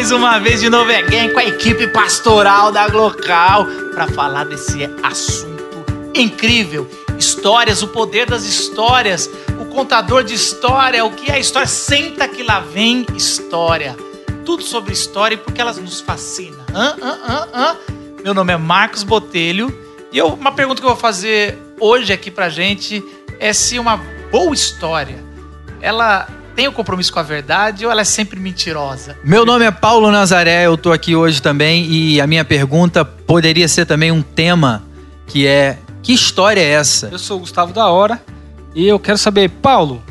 mais uma vez de novo again com a equipe pastoral da Glocal para falar desse assunto incrível. Histórias, o poder das histórias, o contador de história, o que é a história? Senta que lá vem história. Tudo sobre história e porque elas nos fascinam. Meu nome é Marcos Botelho e uma pergunta que eu vou fazer hoje aqui pra gente é se uma boa história, ela tem o compromisso com a verdade ou ela é sempre mentirosa? Meu nome é Paulo Nazaré, eu tô aqui hoje também e a minha pergunta poderia ser também um tema que é: que história é essa? Eu sou o Gustavo da Hora e eu quero saber, Paulo,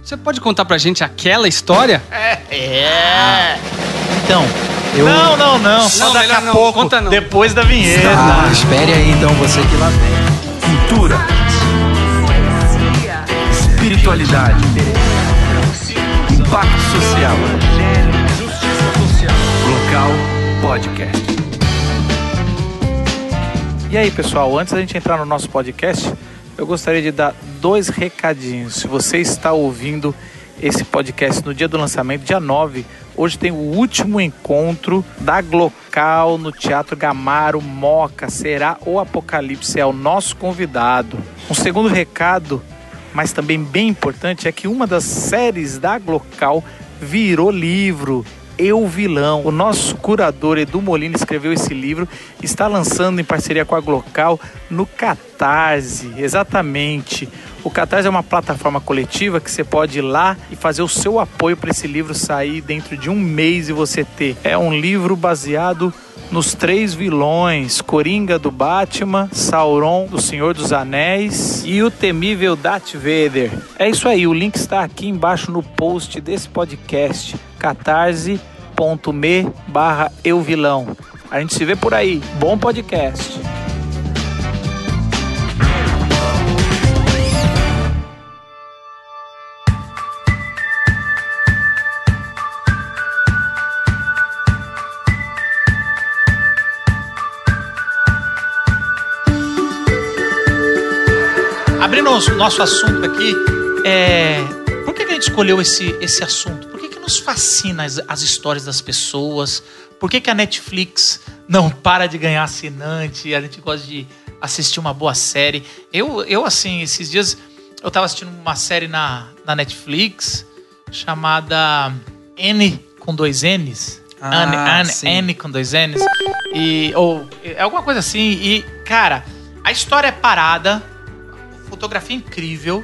você pode contar pra gente aquela história? Então, eu... Não. Só Não, daqui a melhor não. pouco, Conta não. depois da vinheta. espere aí então, você que lá vem. Cultura, espiritualidade, impacto social. Glocal Podcast. E aí, pessoal, antes da gente entrar no nosso podcast, eu gostaria de dar 2 recadinhos. Se você está ouvindo esse podcast no dia do lançamento, dia 9, hoje tem o último encontro da Glocal no Teatro Gamaro Moca. Será o Apocalipse, é o nosso convidado. Um segundo recado, mas também bem importante, é que uma das séries da Glocal virou livro. Eu Vilão. O nosso curador Edu Molina escreveu esse livro, está lançando em parceria com a Glocal no Catarse. Exatamente. O Catarse é uma plataforma coletiva que você pode ir lá e fazer o seu apoio para esse livro sair dentro de um mês e você ter. É um livro baseado nos 3 vilões: Coringa do Batman, Sauron do Senhor dos Anéis e o temível Darth Vader. É isso aí, o link está aqui embaixo no post desse podcast, catarse.me/euvilão. A gente se vê por aí. Bom podcast. Abrindo o nosso assunto aqui, por que a gente escolheu esse assunto? Por que nos fascina as histórias das pessoas? Por que a Netflix não para de ganhar assinante? A gente gosta de assistir uma boa série. Eu assim, esses dias eu estava assistindo uma série na Netflix chamada N com 2 N's. N com 2 N's. Ou alguma coisa assim. E, cara, a história é parada. Fotografia incrível,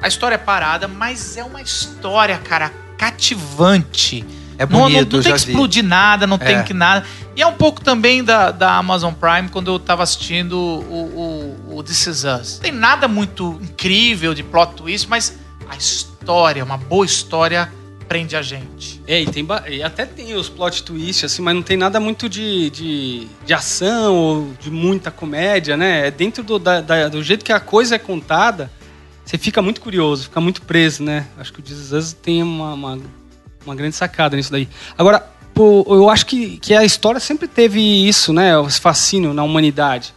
a história é parada, mas é uma história, cara, cativante. É bonito, não tem que explodir nada, não tem que nada. E é um pouco também da Amazon Prime, quando eu tava assistindo o This Is Us. Não tem nada muito incrível de plot twist, mas a história, uma boa história, prende a gente. E até tem os plot twists, assim, mas não tem nada muito de ação ou de muita comédia, né? É dentro do jeito que a coisa é contada, você fica muito curioso, fica muito preso, né? Acho que o This Is Us tem uma grande sacada nisso daí. Agora, eu acho que a história sempre teve isso, né? Esse fascínio na humanidade.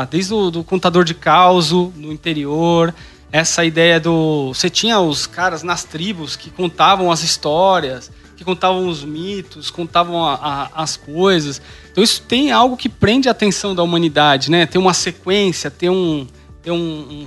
Desde o contador de caos, no interior... Essa ideia você tinha os caras nas tribos que contavam as histórias, que contavam os mitos, contavam as coisas. Então isso tem algo que prende a atenção da humanidade, né? Tem uma sequência, tem um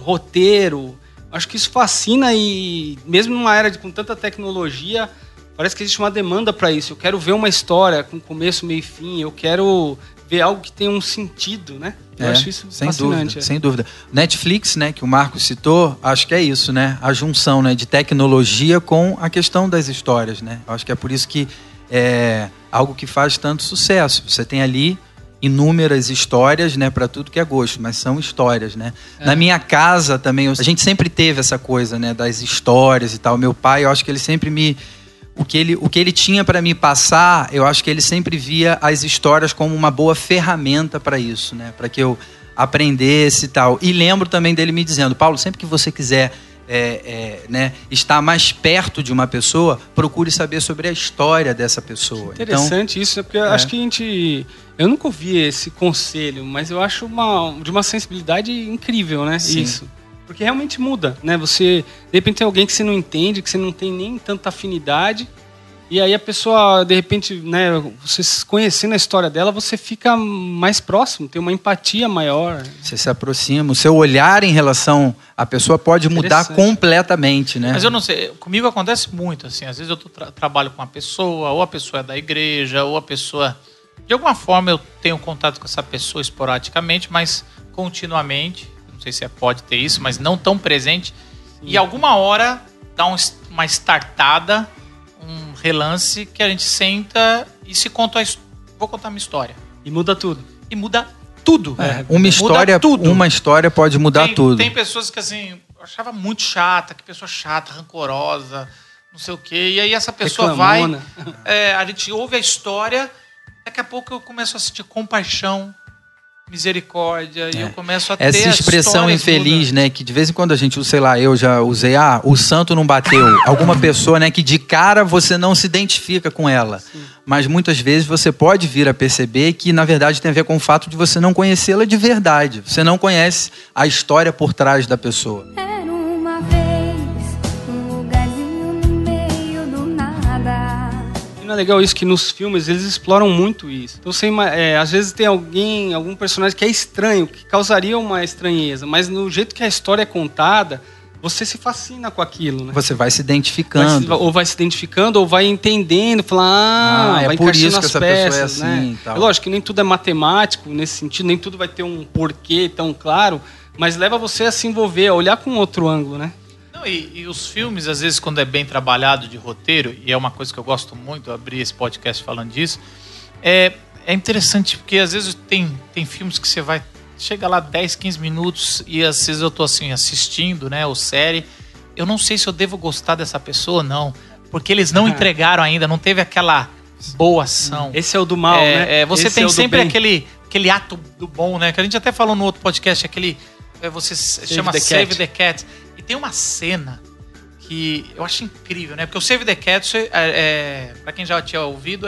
roteiro. Acho que isso fascina e mesmo numa era com tanta tecnologia, parece que existe uma demanda para isso. Eu quero ver uma história com começo, meio e fim. Eu quero ver algo que tenha um sentido, né? Eu acho isso fascinante. Sem dúvida. Netflix, né, que o Marcos citou, acho que é isso, né? A junção, né, de tecnologia com a questão das histórias, né? Eu acho que é por isso que é algo que faz tanto sucesso. Você tem ali inúmeras histórias, né, para tudo que é gosto, mas são histórias, né? Na minha casa também, a gente sempre teve essa coisa, né, das histórias e tal. Meu pai, eu acho que ele sempre o que ele tinha para me passar, eu acho que ele sempre via as histórias como uma boa ferramenta para isso, né? Para que eu aprendesse e tal. E lembro também dele me dizendo: Paulo, sempre que você quiser né, estar mais perto de uma pessoa, procure saber sobre a história dessa pessoa. Interessante isso, né? Porque acho que eu nunca ouvi esse conselho, mas eu acho de uma sensibilidade incrível, né? Sim. Isso. Porque realmente muda, né? Você, de repente, tem alguém que você não entende, que você não tem nem tanta afinidade, E aí a pessoa, de repente, né, você conhecendo a história dela, você fica mais próximo, tem uma empatia maior. Você se aproxima, o seu olhar em relação à pessoa pode mudar completamente, né? Mas eu não sei, comigo acontece muito, assim, às vezes eu trabalho com uma pessoa, ou a pessoa é da igreja, ou a pessoa... De alguma forma eu tenho contato com essa pessoa esporadicamente, mas continuamente, não sei se pode ter isso, mas não tão presente, e alguma hora dá uma startada, um relance que a gente senta e se conta vou contar uma história. E muda tudo. E muda tudo. Uma história pode mudar tudo. Tem pessoas que assim, eu achava muito chata, que pessoa chata, rancorosa, não sei o quê. E aí essa pessoa Reclamona. a gente ouve a história, daqui a pouco eu começo a sentir compaixão, misericórdia, e eu começo a ter essa expressão infeliz, né, que de vez em quando a gente, sei lá, eu já usei, o santo não bateu. Alguma pessoa, né, que de cara você não se identifica com ela. Sim. Mas muitas vezes você pode vir a perceber que, na verdade, tem a ver com o fato de você não conhecê-la de verdade. Você não conhece a história por trás da pessoa. Era uma vez um lugarzinho no meio do nada. E não é legal isso que nos filmes eles exploram muito isso. Então, às vezes tem algum personagem que é estranho, que causaria uma estranheza, mas no jeito que a história é contada, você se fascina com aquilo, né? Você vai se identificando. Ou vai se identificando, ou vai entendendo, falar, vai por isso encaixando que as essa peças, pessoa é assim, né? e tal. É lógico que nem tudo é matemático nesse sentido, nem tudo vai ter um porquê tão claro, mas leva você a se envolver, a olhar com outro ângulo, né? E os filmes, às vezes, quando é bem trabalhado de roteiro, e é uma coisa que eu gosto muito, eu abri esse podcast falando disso, é interessante, porque às vezes tem filmes que você vai... Chega lá 10, 15 minutos e às vezes eu tô assim, assistindo, né, ou série, eu não sei se eu devo gostar dessa pessoa ou não, porque eles não entregaram ainda, não teve aquela boa ação. Esse é o do mal, né? Você Esse tem é o do sempre bem. aquele ato do bom, né, que a gente até falou no outro podcast, você chama Save the Cat. E tem uma cena que eu acho incrível, né? Porque o Save the Cat, pra quem já tinha ouvido,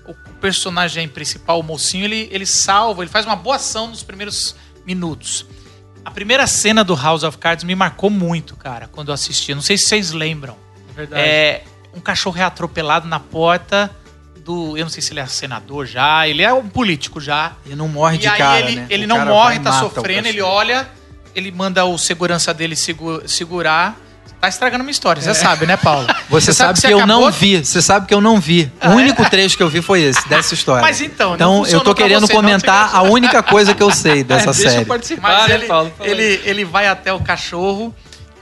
o personagem principal, o mocinho, ele salva, ele faz uma boa ação nos primeiros minutos. A primeira cena do House of Cards me marcou muito, cara, quando eu assisti. Não sei se vocês lembram. É verdade. Um cachorro é atropelado na porta eu não sei se ele é senador já, ele é um político já. E não morre de aí cara, né? Ele não morre, tá sofrendo, ele olha, ele manda o segurança dele segurar. Tá estragando uma história, você sabe, né, Paulo? Você sabe que eu não vi. Você sabe que eu não vi. O único trecho que eu vi foi esse, dessa história. Mas então eu tô querendo comentar a única coisa que eu sei dessa série. Deixa eu participar, mas né, Paulo? Ele vai até o cachorro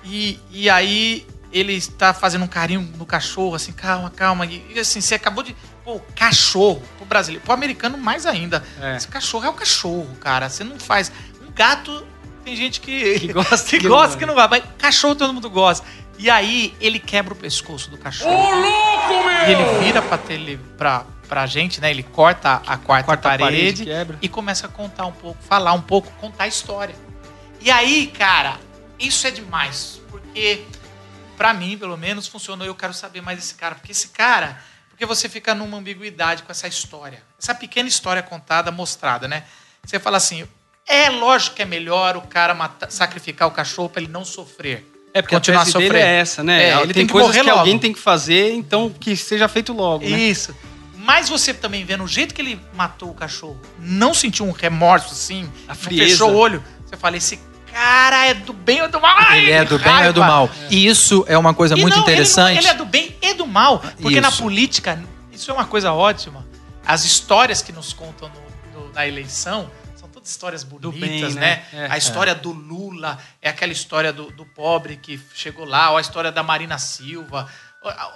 e aí ele está fazendo um carinho no cachorro, assim, calma. E assim, você acabou de... Pô, cachorro, pro brasileiro, pro americano mais ainda. Esse cachorro é o cachorro, cara. Você não faz... Um gato... Tem gente que gosta que não gosta, mas cachorro todo mundo gosta. E aí ele quebra o pescoço do cachorro. Ô, louco, meu! E ele vira pra gente, né? Ele corta a quarta parede e começa a contar um pouco, falar um pouco, contar a história. E aí, cara, isso é demais. Porque, pra mim, pelo menos, funcionou. Eu quero saber mais desse cara. Porque você fica numa ambiguidade com essa história. Essa pequena história contada, mostrada, né? Você fala assim... É lógico que é melhor o cara sacrificar o cachorro para ele não sofrer. Porque continuar a tese dele é essa, né? Ele tem que coisas morrer que logo. Alguém tem que fazer, então que seja feito logo, né? Isso. Mas você também vendo o jeito que ele matou o cachorro, não sentiu um remorso assim, a frieza. Fechou o olho, você fala, esse cara é do bem ou do mal? Ele é do bem ou é do mal? E isso é uma coisa muito interessante. Ele é do bem e do mal, porque na política, isso é uma coisa ótima. As histórias que nos contam na eleição... histórias bonitas, bem, né? A história do Lula é aquela história do pobre que chegou lá, ou a história da Marina Silva.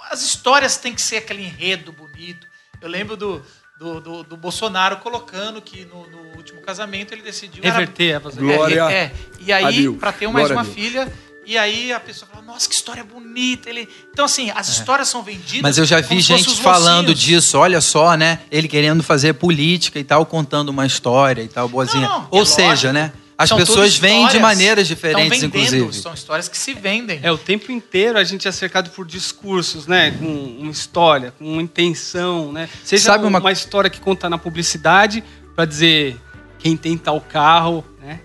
As histórias têm que ser aquele enredo bonito. Eu lembro do Bolsonaro colocando que no último casamento ele decidiu... Reverter. Glória. E aí, para ter mais uma filha... E aí a pessoa fala, nossa, que história bonita. Então, assim, as histórias são vendidas... Mas eu já vi gente falando disso. Olha só, né? Ele querendo fazer política e tal, contando uma história e tal, boazinha. Ou seja, né? As pessoas veem de maneiras diferentes, inclusive. São histórias que se vendem. O tempo inteiro a gente é cercado por discursos, né? Com uma história, com uma intenção, né? Seja uma história que conta na publicidade para dizer quem tem tal carro, né?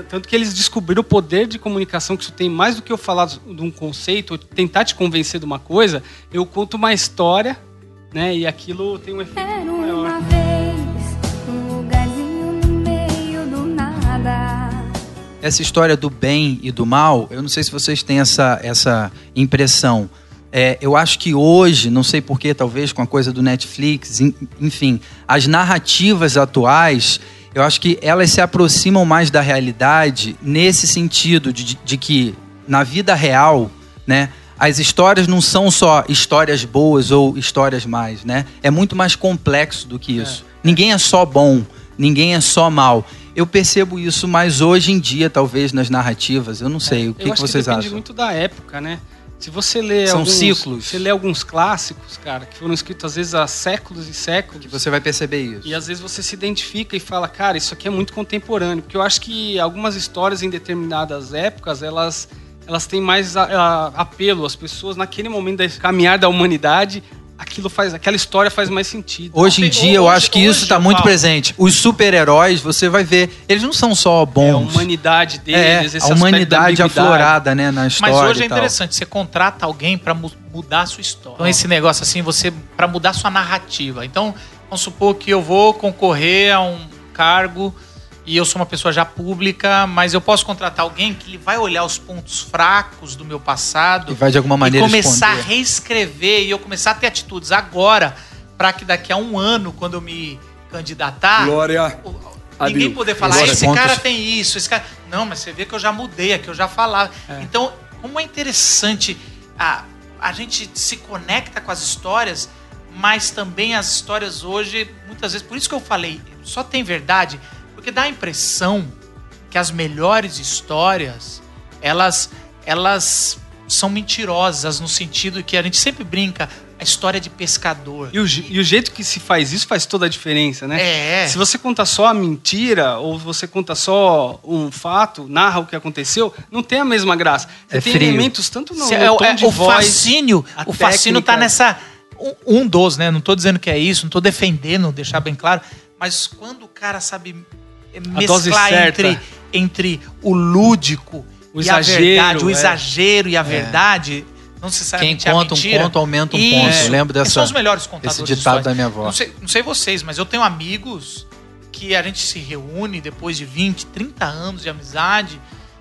Tanto que eles descobriram o poder de comunicação, que isso tem mais do que eu falar de um conceito, ou tentar te convencer de uma coisa, eu conto uma história né? E aquilo tem um efeito Era maior. uma vez um lugarzinho no meio do nada. Essa história do bem e do mal, eu não sei se vocês têm essa impressão. Eu acho que hoje, não sei porquê, talvez com a coisa do Netflix, enfim, as narrativas atuais, eu acho que elas se aproximam mais da realidade nesse sentido de que, na vida real, né, as histórias não são só histórias boas ou histórias más, né? É muito mais complexo do que isso. Ninguém é só bom, ninguém é só mal. Eu percebo isso mais hoje em dia, talvez, nas narrativas. Eu não sei. O que vocês depende acham? muito da época, né? Se você lê São ciclos. Você lê alguns clássicos, cara, que foram escritos às vezes há séculos e séculos. Você vai perceber isso. E às vezes você se identifica e fala, cara, isso aqui é muito contemporâneo. Porque eu acho que algumas histórias em determinadas épocas, elas têm mais apelo. As pessoas, naquele momento da caminhar da humanidade, aquela história faz mais sentido. Hoje em dia, eu acho que isso está muito presente. Os super-heróis, você vai ver, eles não são só bons. A humanidade deles, esse a humanidade aspecto da aflorada, né, na história. Mas hoje é e tal. interessante, você contrata alguém para mudar a sua história. Então esse negócio assim, para mudar a sua narrativa. Então, vamos supor que eu vou concorrer a um cargo e eu sou uma pessoa já pública, mas eu posso contratar alguém que ele vai olhar os pontos fracos do meu passado e vai de alguma maneira e começar responder. a reescrever e eu começar a ter atitudes agora para que daqui a um ano, quando eu me candidatar, ninguém poder falar, esse cara tem isso, esse cara... Não, mas você vê que eu já mudei, aqui eu já falava. Então, como é interessante, a gente se conecta com as histórias, mas também as histórias hoje, muitas vezes, por isso que eu falei, só tem verdade... Porque dá a impressão que as melhores histórias, elas são mentirosas, no sentido que a gente sempre brinca, a história de pescador. E o jeito que se faz isso faz toda a diferença, né? É. Se você conta só a mentira, ou você conta só um fato, narra o que aconteceu, não tem a mesma graça. Você tem frio. elementos tanto no tom de o voz... O fascínio tá nessa... Um dos, né? Não tô dizendo que é isso, não tô defendendo, deixar bem claro. Mas quando o cara sabe... mesclar entre o lúdico e a verdade, o exagero e a verdade, não necessariamente quem conta a mentira. Um conto aumenta um ponto. Eu lembro são os melhores contadores esse ditado da minha avó. Não sei vocês, mas eu tenho amigos que a gente se reúne depois de 20, 30 anos de amizade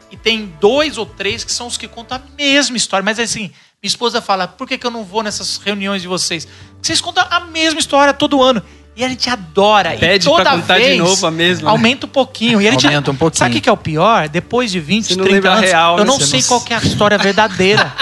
e tem 2 ou 3 que são os que contam a mesma história. Mas assim, minha esposa fala, por que eu não vou nessas reuniões de vocês? Porque vocês contam a mesma história todo ano. E a gente adora. Pede e toda pra contar vez de novo a mesma. Aumenta um pouquinho. E a gente, aumenta um pouquinho. Sabe o que é o pior? Depois de 20, 30 lembra anos, real, eu né? não sei qual que é a história verdadeira.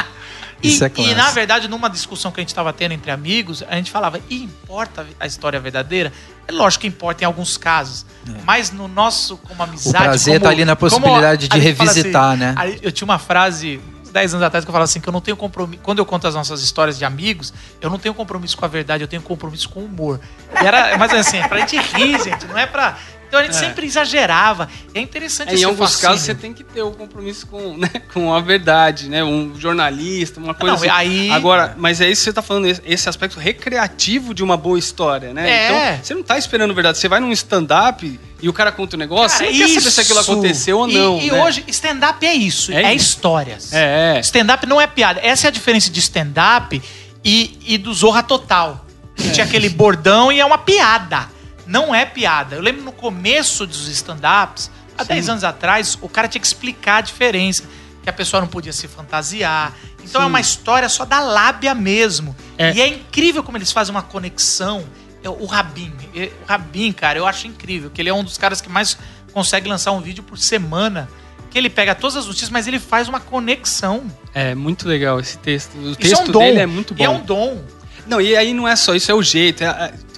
Isso é clássico. E, na verdade, numa discussão que a gente estava tendo entre amigos, a gente falava, e importa a história verdadeira? É lógico que importa em alguns casos. Mas no nosso, como amizade... O prazer tá ali na possibilidade de revisitar, assim, né? Eu tinha uma frase... 10 anos atrás que eu falava assim, que eu não tenho compromisso... Quando eu conto as nossas histórias de amigos, eu não tenho compromisso com a verdade, eu tenho compromisso com o humor. Mas assim, é pra gente rir, gente, não é pra... Então a gente sempre exagerava. E é interessante esse Em alguns fascínio. casos você tem que ter o compromisso com a verdade, né? Um jornalista, uma coisa assim. Aí... Agora, mas é isso que você tá falando, esse aspecto recreativo de uma boa história, né? Então, você não tá esperando verdade. Você vai num stand-up e o cara conta um negócio, você não quer saber se aquilo aconteceu ou não. E né? hoje, stand-up é isso, é histórias. Stand-up não é piada. Essa é a diferença de stand-up e do Zorra Total. Que tinha aquele bordão e é uma piada. Não é piada. Eu lembro no começo dos stand-ups, há 10 anos atrás, o cara tinha que explicar a diferença. Que a pessoa não podia se fantasiar. Então é uma história só da lábia mesmo. E é incrível como eles fazem uma conexão. O Rabin, cara, eu acho incrível. Que ele é um dos caras que mais consegue lançar um vídeo por semana. Que ele pega todas as notícias, mas ele faz uma conexão. É muito legal esse texto. O Isso texto dele é muito bom. E é um dom. Não, e aí não é só isso, é o jeito.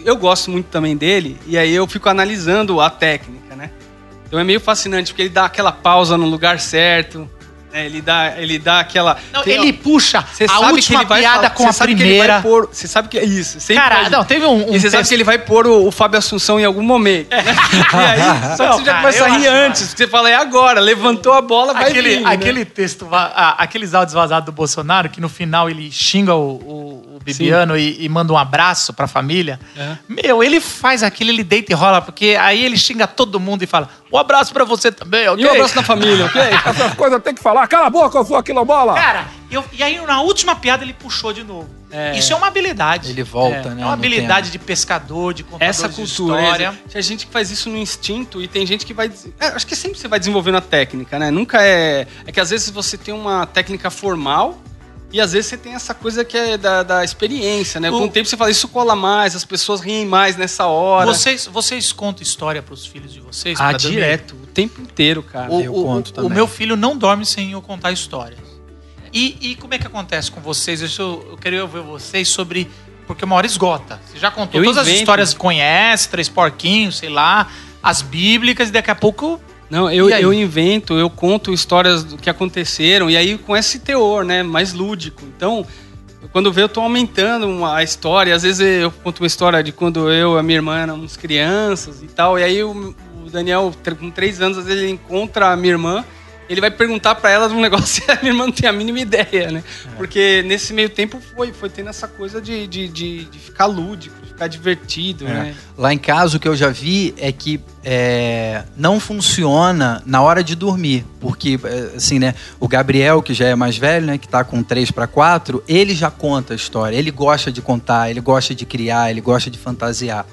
Eu gosto muito também dele, e aí eu fico analisando a técnica, né? Então é meio fascinante, porque ele dá aquela pausa no lugar certo, né? Ele dá aquela... Não, ele puxa a última piada com a primeira. Você sabe que é isso. Cara, não, teve um e você sabe que ele vai pôr o Fábio Assunção em algum momento. Né? E aí, só que você já começa a rir antes, porque você fala, é agora, levantou a bola, vai vir. Aquele texto, aqueles áudios vazados do Bolsonaro, que no final ele xinga o o Bibiano e manda um abraço pra família, meu, ele faz aquilo, ele deita e rola, porque aí ele xinga todo mundo e fala, um abraço pra você também, ok? E um abraço na família, ok? Essas coisas tem que falar. Cala a boca, eu sou quilombola. Cara, e aí na última piada ele puxou de novo. Isso é uma habilidade. Ele volta, né? É uma habilidade de pescador, de contador Essa de cultura, história. tem gente que faz isso no instinto e tem gente que vai... acho que sempre você vai desenvolvendo a técnica, né? Nunca é... É que às vezes você tem uma técnica formal e às vezes você tem essa coisa que é da experiência, né? Com o tempo você fala, isso cola mais, as pessoas riem mais nessa hora. Vocês contam história pros filhos de vocês? pra dormir? Direto, o tempo inteiro, cara. Eu conto também. O meu filho não dorme sem eu contar histórias. E como é que acontece com vocês? Eu queria ouvir vocês sobre... Porque uma hora esgota. Você já contou todas as histórias que conhece, 3 porquinhos, sei lá, as bíblicas, e daqui a pouco... Não, eu invento, eu conto histórias do que aconteceram, e aí com esse teor, né, mais lúdico. Então, quando eu tô aumentando a história, às vezes eu conto uma história de quando eu e a minha irmã éramos crianças e tal, e aí o Daniel, com 3 anos, às vezes ele encontra a minha irmã, ele vai perguntar pra ela de um negócio e a minha irmã não tem a mínima ideia, né? Porque nesse meio tempo foi tendo essa coisa de ficar lúdico, de ficar divertido, né? Lá em casa, o que eu já vi é que não funciona na hora de dormir. Porque, assim, né? O Gabriel, que já é mais velho, né? Que tá com 3 para 4, ele já conta a história. Ele gosta de contar, ele gosta de criar, ele gosta de fantasiar.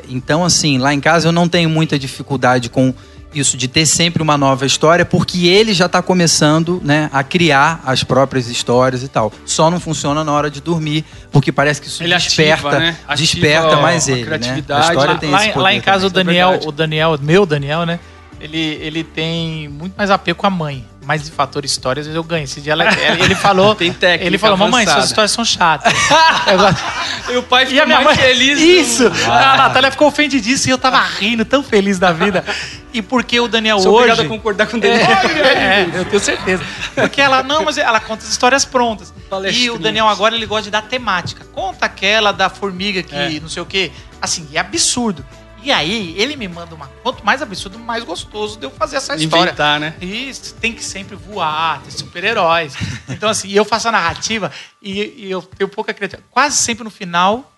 Então, assim, lá em casa eu não tenho muita dificuldade com isso de ter sempre uma nova história, porque ele já está começando, né, a criar as próprias histórias e tal. Só não funciona na hora de dormir, porque parece que isso ele desperta, né? desperta mais ele, né? A história tem esse poder lá em casa também. o Daniel, né? Ele tem muito mais apego com a mãe. Mas de fator histórias, eu ganho. Esse dia ele falou, tem técnica ele falou, mamãe, avançada. suas histórias são chatas. E o pai E ficou a minha mais mãe, feliz. isso! A Natália ficou ofendidíssima e eu tava rindo, tão feliz da vida. E porque o Daniel Sou hoje... obrigado a concordar com o Daniel. eu tenho certeza. Porque ela conta as histórias prontas. E o Daniel agora, ele gosta de dar temática. Conta aquela da formiga que não sei o quê. Assim, é absurdo. E aí, ele me manda quanto mais absurdo, mais gostoso de eu fazer essa história. Inventar, né? E tem que sempre voar, ter super-heróis. Então, assim, eu faço a narrativa e eu tenho pouca criatividade. Quase sempre no final,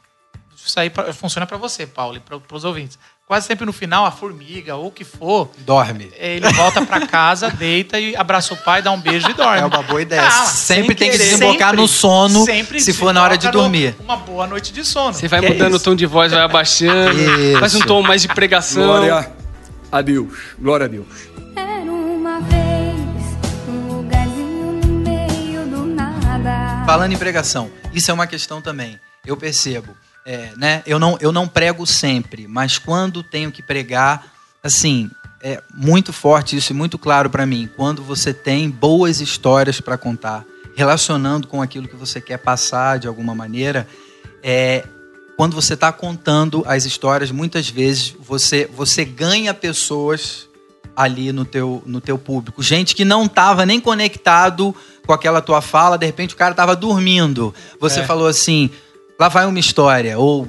isso aí funciona pra você, Paulo, e pros ouvintes. Quase sempre no final, a formiga, ou o que for... Dorme. Ele volta pra casa, deita e abraça o pai, dá um beijo e dorme. É uma boa ideia. Sempre tem que querer. desembocar no sono, se for na hora de desemboca dormir. Uma boa noite de sono. Você vai mudando o tom de voz, vai abaixando, faz um tom mais de pregação. Glória a Deus. Glória a Deus. Era uma vez um lugarzinho no meio do nada. Falando em pregação, isso é uma questão também. Eu percebo. Né? Eu não prego sempre, mas quando tenho que pregar, assim, é muito forte isso e muito claro para mim. Quando você tem boas histórias para contar, relacionando com aquilo que você quer passar de alguma maneira, quando você está contando as histórias, muitas vezes você ganha pessoas ali no teu público. Gente que não estava nem conectado com aquela tua fala, de repente o cara estava dormindo. Você falou assim... Lá vai uma história, ou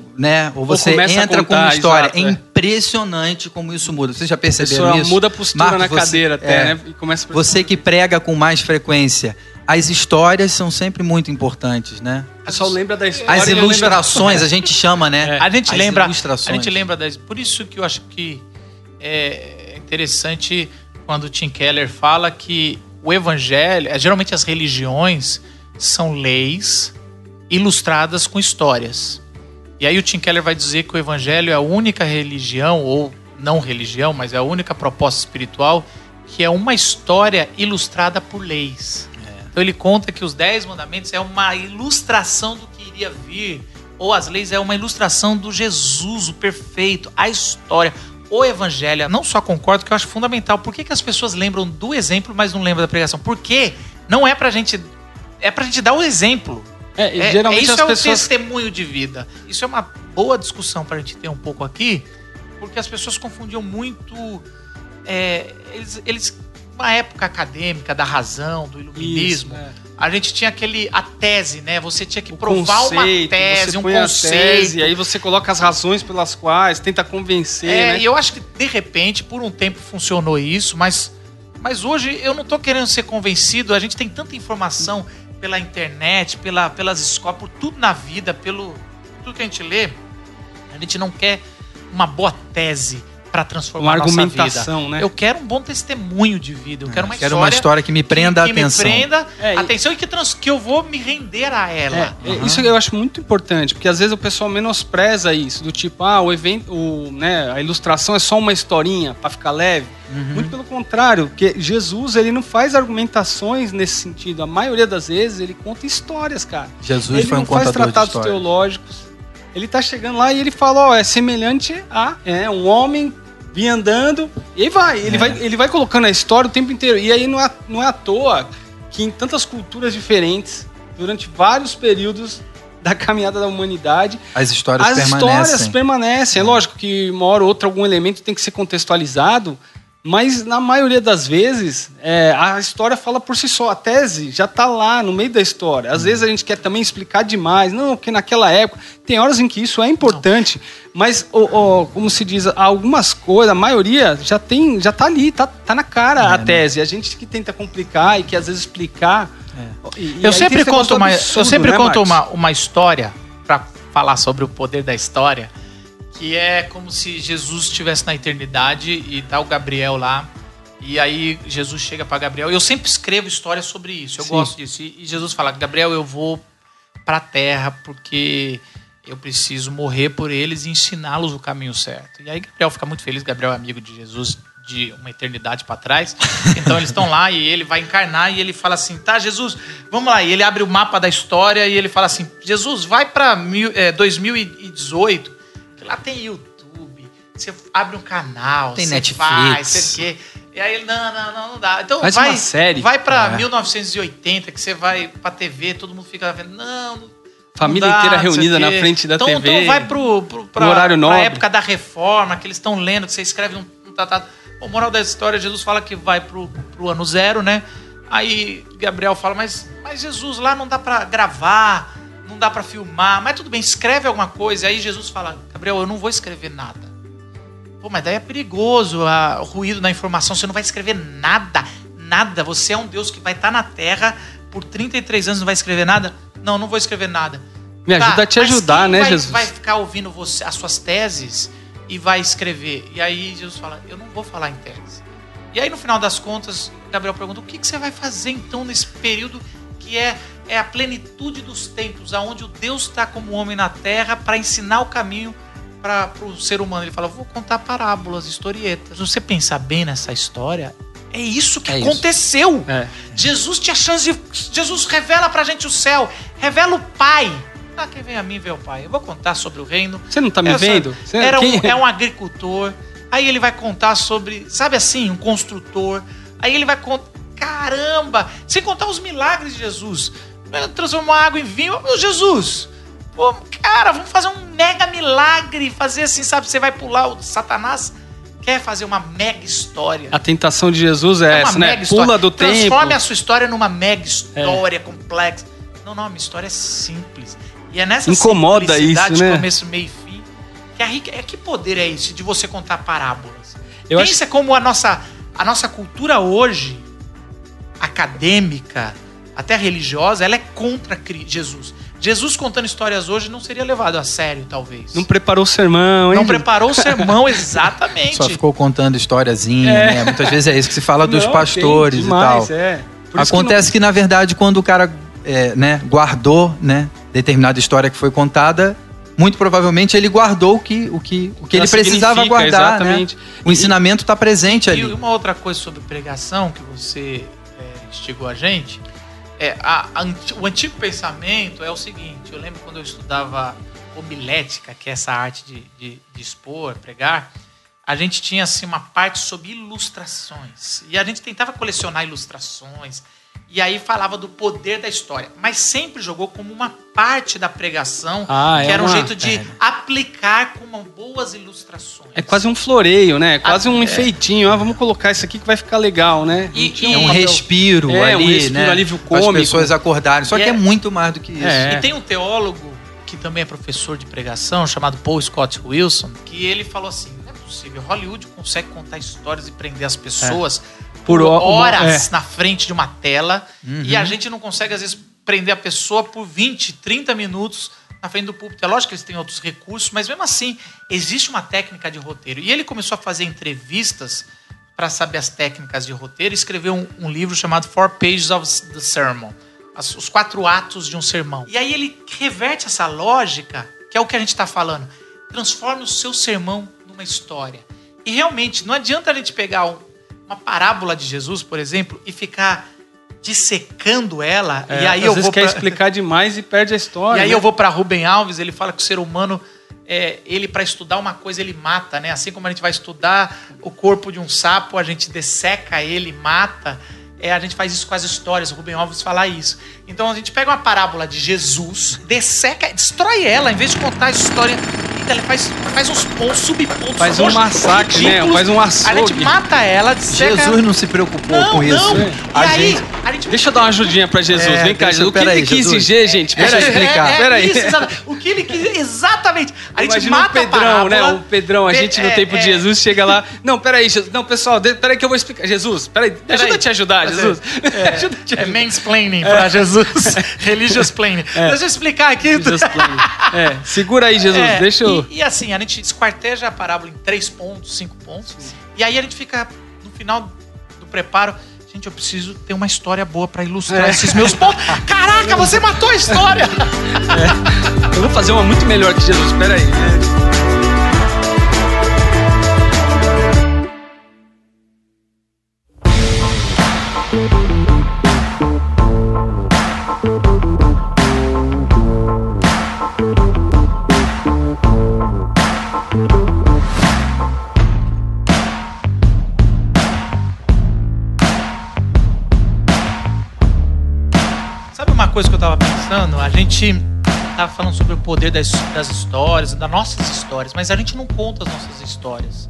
você entra com uma história. Exato, é impressionante como isso muda. Vocês já perceberam isso? Muda a postura Marcos, na cadeira até, né? E começa a você que prega com mais frequência, as histórias são sempre muito importantes, né? O pessoal lembra da história. As ilustrações, a gente chama, né? A gente As lembra. ilustrações. A gente lembra das. Por isso que eu acho que é interessante quando o Tim Keller fala que o evangelho, geralmente as religiões são leis ilustradas com histórias. E aí o Tim Keller vai dizer que o evangelho é a única religião, ou não religião, mas é a única proposta espiritual que é uma história ilustrada por leis. Então ele conta que os 10 mandamentos é uma ilustração do que iria vir, ou as leis é uma ilustração do Jesus, o perfeito, a história. O evangelho, não só concordo, que eu acho fundamental. Por que as pessoas lembram do exemplo, mas não lembram da pregação? Porque não é pra gente... É pra gente dar o exemplo. Geralmente isso as é pessoas... um testemunho de vida. Isso é uma boa discussão pra gente ter um pouco aqui, porque as pessoas confundiam muito... Eles uma época acadêmica da razão, do iluminismo, a gente tinha a tese, né? Você tinha que provar uma tese, um conceito. E aí você coloca as razões pelas quais, tenta convencer, né? E eu acho que, de repente, por um tempo funcionou isso, mas hoje eu não tô querendo ser convencido. A gente tem tanta informação pela internet, pelas escolas, por tudo na vida, pelo tudo que a gente lê, a gente não quer uma boa tese para transformar a nossa vida. Uma argumentação, né? Eu quero um bom testemunho de vida. Eu quero uma história que me prenda a atenção. Me prenda atenção e que eu vou me render a ela. Isso eu acho muito importante, porque às vezes o pessoal menospreza isso, do tipo, o evento, a ilustração é só uma historinha para ficar leve. Muito pelo contrário, porque Jesus, ele não faz argumentações nesse sentido. A maioria das vezes ele conta histórias, cara. Jesus foi um contador de histórias. Ele não faz tratados teológicos. Ele tá chegando lá e ele fala, é semelhante a um homem vinha andando, e aí vai. Ele vai colocando a história o tempo inteiro. E aí não é à toa que em tantas culturas diferentes, durante vários períodos da caminhada da humanidade, as histórias permanecem. É lógico que uma hora ou outra algum elemento tem que ser contextualizado, mas na maioria das vezes a história fala por si só. A tese já está lá no meio da história. Às vezes a gente quer também explicar demais. Não, porque naquela época... Tem horas em que isso é importante. Mas, como se diz, algumas coisas, a maioria já está ali, tá na cara a tese. A gente que tenta complicar e que às vezes explicar... Eu sempre conto uma história para falar sobre o poder da história, que é como se Jesus estivesse na eternidade e tá o Gabriel lá, e aí Jesus chega para Gabriel. Eu sempre escrevo histórias sobre isso, eu gosto disso. E Jesus fala, Gabriel, eu vou para a terra porque eu preciso morrer por eles e ensiná-los o caminho certo. E aí Gabriel fica muito feliz, Gabriel é amigo de Jesus de uma eternidade para trás. Então eles estão lá e ele vai encarnar e ele fala assim, tá, Jesus, vamos lá. E ele abre o mapa da história e ele fala assim, Jesus, vai para 2018, lá tem YouTube, você abre um canal, tem você Netflix, faz, sei o quê. E aí ele, não dá. Então faz uma série. Vai pra 1980, que você vai pra TV, todo mundo fica vendo, família inteira reunida na frente da TV. Então vai pro horário nobre. Pra época da reforma, que eles estão lendo, que você escreve um tratado. O moral da história, Jesus fala que vai pro ano zero, né? Aí Gabriel fala, mas Jesus, lá não dá pra gravar, não dá pra filmar, mas tudo bem, escreve alguma coisa. Aí Jesus fala, Gabriel, eu não vou escrever nada. Pô, mas daí é perigoso, o ruído da informação, você não vai escrever nada. Você é um Deus que vai estar na Terra por 33 anos, não vai escrever nada? Não vou escrever nada. Me ajuda a te ajudar, né, Jesus? Vai ficar ouvindo as suas teses e vai escrever. E aí Jesus fala, eu não vou falar em tese. E aí no final das contas, Gabriel pergunta, o que você vai fazer então nesse período que é a plenitude dos tempos, aonde o Deus está como homem na terra para ensinar o caminho para o ser humano? Ele fala, vou contar parábolas, historietas. Se você pensar bem nessa história, é isso que aconteceu. Jesus tinha chance de... Jesus revela pra gente o céu, revela o Pai. Quem vem a mim vê o Pai. Eu vou contar sobre o reino. Você não tá me vendo? É um agricultor. Aí ele vai contar sobre, sabe assim, um construtor. Aí ele vai contar, caramba, sem contar os milagres de Jesus. Transformou a água em vinho. Meu Jesus, pô, cara, vamos fazer um mega milagre. Fazer assim, sabe, você vai pular o Satanás. Quer fazer uma mega história. A tentação de Jesus é essa, né? Pula do tempo. Transforme a sua história numa mega história complexa. Não, minha história é simples. E é nessa simplicidade, isso, né? Começo, meio e fim, que poder é esse de você contar parábolas? Pensa como a nossa cultura hoje, acadêmica, até religiosa, ela é contra Jesus. Jesus contando histórias hoje não seria levado a sério, talvez. Não preparou o sermão, hein? Não preparou o sermão, exatamente. Só ficou contando historiazinha, né? Muitas vezes é isso que se fala dos pastores demais, e tal. Acontece que, na verdade, quando o cara guardou, né, determinada história que foi contada, muito provavelmente ele guardou o que ele precisava guardar, exatamente, né? O ensinamento está presente ali. E uma outra coisa sobre pregação que você instigou a gente, o antigo pensamento é o seguinte, eu lembro quando eu estudava homilética, que é essa arte de expor, pregar, a gente tinha assim uma parte sobre ilustrações, e a gente tentava colecionar ilustrações, e aí falava do poder da história, mas sempre jogou como uma parte da pregação, que era um jeito de aplicar com boas ilustrações. É quase um floreio, né? Quase um enfeitinho. Vamos colocar isso aqui que vai ficar legal, né? É um respiro ali, né? Alívio cômico. Para as pessoas acordarem. Só que é muito mais do que isso. E tem um teólogo que também é professor de pregação, chamado Paul Scott Wilson, que ele falou assim, não é possível, Hollywood consegue contar histórias e prender as pessoas por horas na frente de uma tela, e a gente não consegue, às vezes, prender a pessoa por 20, 30 minutos na frente do púlpito. É lógico que eles têm outros recursos, mas mesmo assim, existe uma técnica de roteiro. E ele começou a fazer entrevistas para saber as técnicas de roteiro e escreveu um livro chamado 4 Pages of the Sermon. Os 4 atos de um sermão. E aí ele reverte essa lógica, que é o que a gente está falando. Transforme o seu sermão numa história. E realmente, não adianta a gente pegar uma parábola de Jesus, por exemplo, e ficar dissecando ela. E aí às vezes quer explicar demais e perde a história. E aí né? eu vou para Rubem Alves, ele fala que o ser humano, ele para estudar uma coisa, ele mata, né? Assim como a gente vai estudar o corpo de um sapo, a gente desseca ele, mata. A gente faz isso com as histórias, o Rubem Alves fala isso. Então a gente pega uma parábola de Jesus, desseca, destrói ela, em vez de contar a história, então ele faz uns pontos, subpontos. Faz um massacre, né? Faz um açougue. A gente mata ela, desseca. Jesus não se preocupou com isso. Não. A gente... Deixa eu dar uma ajudinha pra Jesus. Vem cá, Jesus. O que ele quis dizer, gente? Deixa eu explicar. Peraí. O que ele quis, exatamente. A gente Imagina mata o Pedrão, a parábola, né? O Pedrão, a gente no tempo de Jesus chega lá. Não, peraí, Jesus. Não, pessoal, peraí que eu vou explicar. Jesus, peraí, ajuda a te ajudar, Jesus. Ajuda a te ajudar. Mansplaining pra Jesus. Religious planning. Deixa eu explicar aqui. Segura aí, Jesus. Deixa eu... E assim, a gente esquarteja a parábola em 3 pontos, 5 pontos. E aí a gente fica, no final do preparo, gente, eu preciso ter uma história boa pra ilustrar esses meus pontos. Caraca, você matou a história! Eu vou fazer uma muito melhor que Jesus. Peraí. Coisa que eu tava pensando, a gente tava falando sobre o poder das histórias, das nossas histórias, mas a gente não conta as nossas histórias.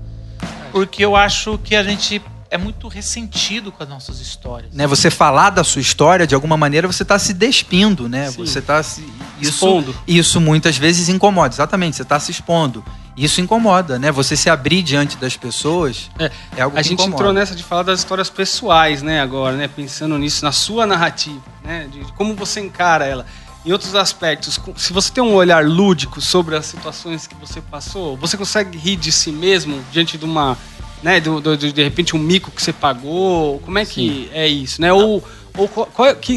Porque eu acho que a gente é muito ressentido com as nossas histórias. Né, você falar da sua história, de alguma maneira, você está se despindo, né? Sim. Você está se expondo. Isso muitas vezes incomoda, exatamente, você está se expondo. Isso incomoda, né? Você se abrir diante das pessoas é algo que a gente incomoda. entrou nessa de falar das histórias pessoais, né, agora, né? Pensando nisso, na sua narrativa, né? De como você encara ela. Em outros aspectos, se você tem um olhar lúdico sobre as situações que você passou, você consegue rir de si mesmo diante de uma... Né, de repente um mico que você pagou, como é que é isso, né? Ou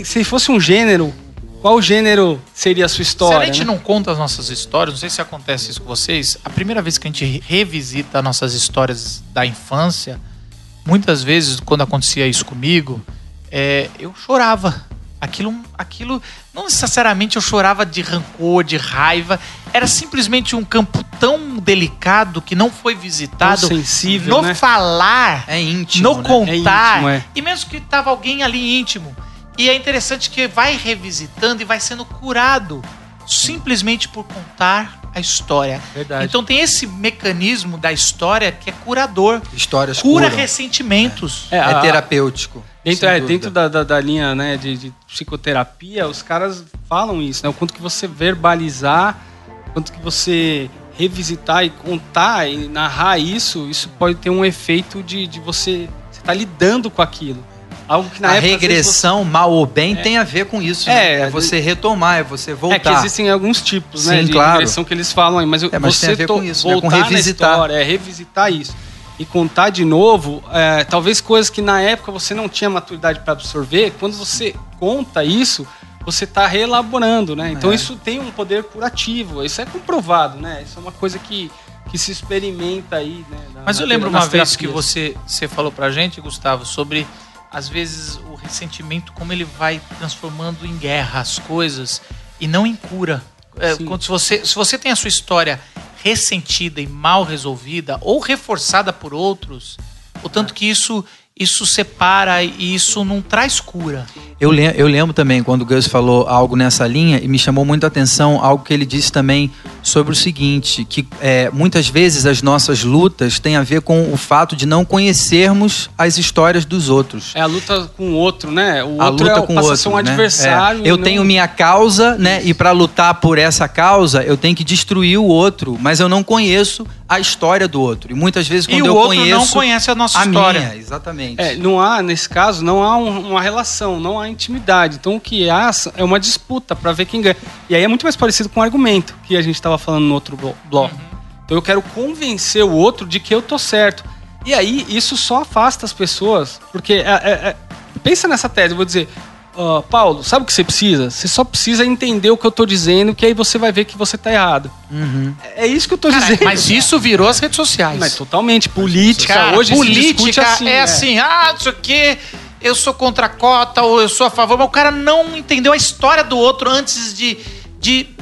se fosse um gênero, qual gênero seria a sua história? Se a gente né? não conta as nossas histórias, não sei se acontece isso com vocês, a primeira vez que a gente revisita nossas histórias da infância, muitas vezes, quando acontecia isso comigo, eu chorava. Aquilo, não necessariamente eu chorava de rancor, de raiva, era simplesmente um campo tão delicado que não foi visitado. Tão sensível, no né? falar, É íntimo, no né? contar, É íntimo, e mesmo que tava alguém ali íntimo. E é interessante que vai revisitando e vai sendo curado simplesmente por contar a história. Verdade. Então tem esse mecanismo da história que é curador. Histórias Cura curam. ressentimentos. É terapêutico. Dentro da linha, né, de psicoterapia, os caras falam isso, né? O quanto que você verbalizar, o quanto que você revisitar e contar e narrar isso pode ter um efeito de você estar lidando com aquilo. Algo que na A época, regressão, mal ou bem, tem a ver com isso. Né? É você retomar, é você voltar. É que existem alguns tipos, né, Sim, de claro. regressão que eles falam aí, mas mas você tem a ver com isso, né? voltar Com revisitar. na história, revisitar isso e contar de novo, talvez coisas que na época você não tinha maturidade para absorver, quando você conta isso, você está reelaborando, né? Então isso tem um poder curativo, isso é comprovado, né? Isso é uma coisa que se experimenta aí, né? Mas eu lembro uma nas vez que terapias. você falou pra gente, Gustavo, sobre às vezes o ressentimento, como ele vai transformando em guerra as coisas e não em cura. Se você tem a sua história ressentida e mal resolvida ou reforçada por outros, o tanto que isso separa e isso não traz cura. Eu lembro também quando o Gus falou algo nessa linha e me chamou muita atenção algo que ele disse também sobre o seguinte, que muitas vezes as nossas lutas têm a ver com o fato de não conhecermos as histórias dos outros. É a luta com o outro, né? O A outro luta com o passa outro, a ser um né? adversário. Eu tenho minha causa, né? E para lutar por essa causa, eu tenho que destruir o outro, mas eu não conheço a história do outro. E muitas vezes quando E o eu outro conheço não conhece a nossa a história. minha, exatamente. Não há, nesse caso, não há uma relação, não há intimidade. Então o que há é uma disputa para ver quem ganha. E aí é muito mais parecido com o argumento que a gente estava falando no outro bloco. Então eu quero convencer o outro de que eu tô certo. E aí isso só afasta as pessoas, porque pensa nessa tese, eu vou dizer, Paulo, sabe o que você precisa? Você só precisa entender o que eu tô dizendo, que aí você vai ver que você tá errado. É isso que eu tô dizendo. Mas isso virou as redes sociais. Mas totalmente. Política, Cara, hoje política se discute assim. é assim, não sei o quê, eu sou contra a cota ou eu sou a favor, mas o cara não entendeu a história do outro antes de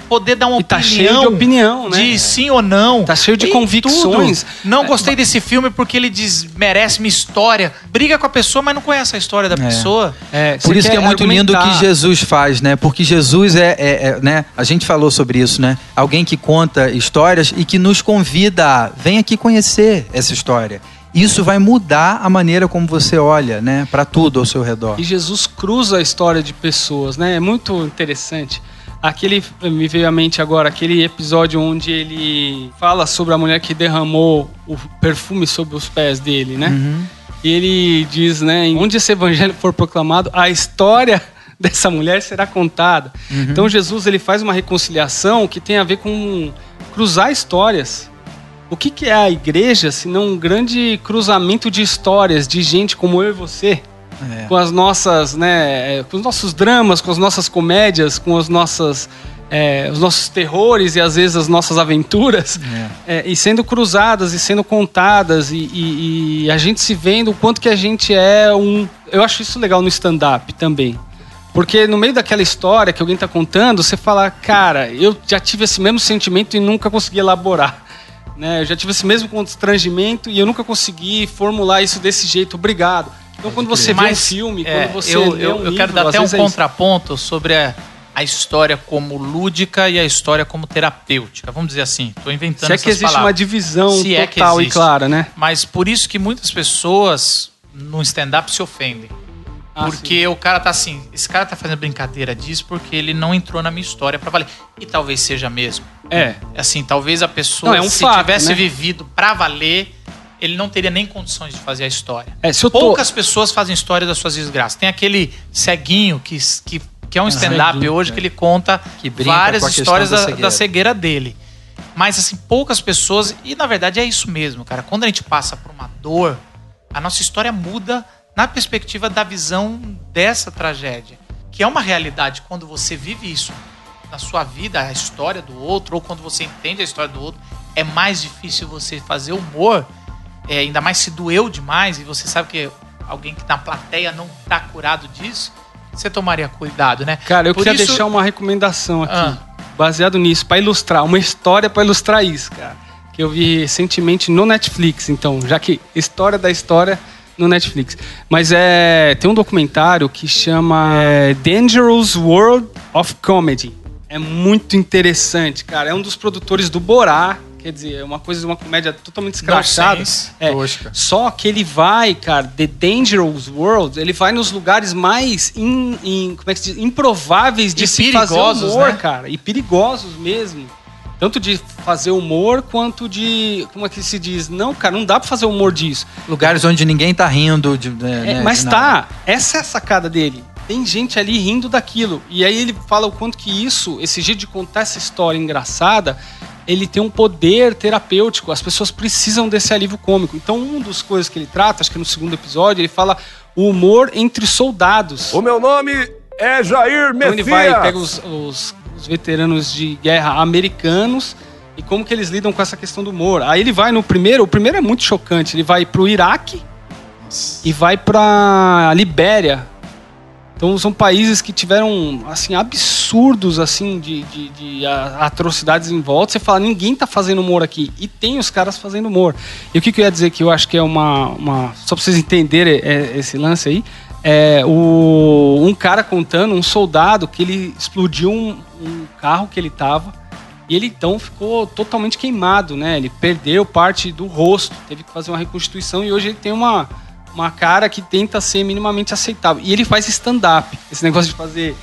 poder dar uma E tá opinião. cheio de opinião, né? De sim ou não. Tá cheio de Tem convicções. tudo. Não gostei desse filme porque ele desmerece minha história. Briga com a pessoa, mas não conhece a história da pessoa. Por isso que é muito lindo o que Jesus faz, né? Porque Jesus né? A gente falou sobre isso, né? Alguém que conta histórias e que nos convida a vem aqui conhecer essa história. Isso vai mudar a maneira como você olha, né? Para tudo ao seu redor. E Jesus cruza a história de pessoas, né? É muito interessante. Me veio à mente agora, aquele episódio onde ele fala sobre a mulher que derramou o perfume sobre os pés dele, né? E ele diz, né? Onde esse evangelho for proclamado, a história dessa mulher será contada. Então Jesus, ele faz uma reconciliação que tem a ver com cruzar histórias. O que é a igreja, se não um grande cruzamento de histórias, de gente como eu e você? Com as nossas, né, com os nossos dramas, com as nossas comédias, com os nossos terrores e às vezes as nossas aventuras, e sendo cruzadas e sendo contadas e a gente se vendo o quanto que a gente eu acho isso legal no stand-up também. Porque no meio daquela história que alguém está contando, você fala, cara, eu já tive esse mesmo sentimento e nunca consegui elaborar. Né? Eu já tive esse mesmo constrangimento e eu nunca consegui formular isso desse jeito. Obrigado. Então, quando você vê um filme, quando você lê um livro... Eu quero dar até um contraponto sobre a história como lúdica e a história como terapêutica. Vamos dizer assim, estou inventando essas palavras. Se é que existe uma divisão total e clara, né? Mas por isso que muitas pessoas no stand-up se ofendem. Porque sim. O cara tá assim, esse cara tá fazendo brincadeira disso porque ele não entrou na minha história pra valer. E talvez seja mesmo. Assim, talvez a pessoa, se tivesse vivido pra valer... ele não teria nem condições de fazer a história. Poucas pessoas fazem história das suas desgraças. Tem aquele ceguinho que é um stand-up hoje que ele conta várias histórias da cegueira dele. Mas, assim, poucas pessoas... E, na verdade, é isso mesmo, cara. Quando a gente passa por uma dor, a nossa história muda na perspectiva da visão dessa tragédia. Que é uma realidade quando você vive isso na sua vida, a história do outro, ou quando você entende a história do outro, é mais difícil você fazer humor... ainda mais se doeu demais e você sabe que alguém que na plateia não tá curado disso, você tomaria cuidado, né? Cara, eu queria deixar uma recomendação aqui, baseado nisso, pra ilustrar, uma história pra ilustrar isso, cara, que eu vi recentemente no Netflix, então, já que história da história no Netflix. Mas tem um documentário que chama Dangerous World of Comedy. É muito interessante, cara. É um dos produtores do Borá. Quer dizer, é uma comédia totalmente escrachada. Só que ele vai, cara, The Dangerous World, ele vai nos lugares mais como é que se diz? Improváveis de se fazer humor, né? Cara. E perigosos mesmo. Tanto de fazer humor, quanto de... Como é que se diz? Não, cara, não dá pra fazer humor disso. Lugares onde ninguém tá rindo. Mas tá. Essa é a sacada dele. Tem gente ali rindo daquilo. E aí ele fala o quanto que esse jeito de contar essa história engraçada... ele tem um poder terapêutico, as pessoas precisam desse alívio cômico. Então, uma das coisas que ele trata, acho que no segundo episódio, ele fala o humor entre soldados. O meu nome é Jair Messias. Então ele pega os veteranos de guerra americanos e como que eles lidam com essa questão do humor. Aí ele vai o primeiro é muito chocante, ele vai pro Iraque e vai pra Libéria. Então são países que tiveram assim, absurdos assim, de atrocidades em volta. Você fala, ninguém tá fazendo humor aqui. E tem os caras fazendo humor. E o que eu ia dizer que eu acho que é só pra vocês entenderem esse lance aí. Um cara contando, um soldado, que ele explodiu um carro que ele tava. E ele então ficou totalmente queimado, né? Ele perdeu parte do rosto. Teve que fazer uma reconstituição e hoje ele tem uma cara que tenta ser minimamente aceitável. E ele faz stand-up. Esse negócio de fazer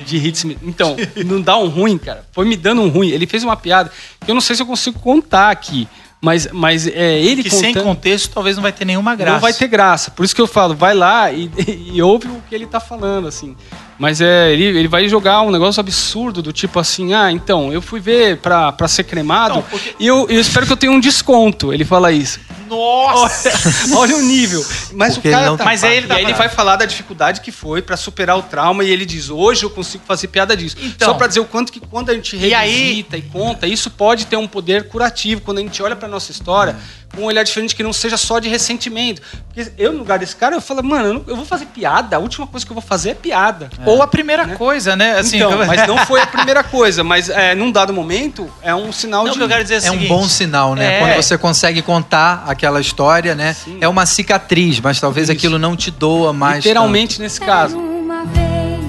De hits. Então, não dá um ruim, cara. Foi me dando um ruim. Ele fez uma piada que eu não sei se eu consigo contar aqui. Mas ele que contando... sem contexto talvez não vai ter nenhuma graça. Não vai ter graça. Por isso que eu falo, vai lá e ouve o que ele tá falando, assim. Mas ele vai jogar um negócio absurdo do tipo assim, então, eu fui ver pra ser cremado e eu espero que eu tenha um desconto. Ele fala isso. Nossa! Olha o nível. Mas Porque o cara ele não tá... tá Mas aí ele E aí ele vai falar da dificuldade que foi pra superar o trauma e ele diz, hoje eu consigo fazer piada disso. Então, só pra dizer o quanto que quando a gente revisita e conta, isso pode ter um poder curativo. Quando a gente olha pra nossa história com um olhar diferente que não seja só de ressentimento. Porque eu, no lugar desse cara, eu falo, mano, eu vou fazer piada, a última coisa que eu vou fazer é piada. Ou a primeira coisa, né? Assim, Então, mas não foi a primeira coisa, mas num dado momento é um sinal não, de... que eu quero dizer é o É um seguinte, bom sinal, né? Quando você consegue contar aquela história, né? Sim. É uma cicatriz, mas talvez Isso. aquilo não te doa mais. Literalmente nesse caso. Uma vez,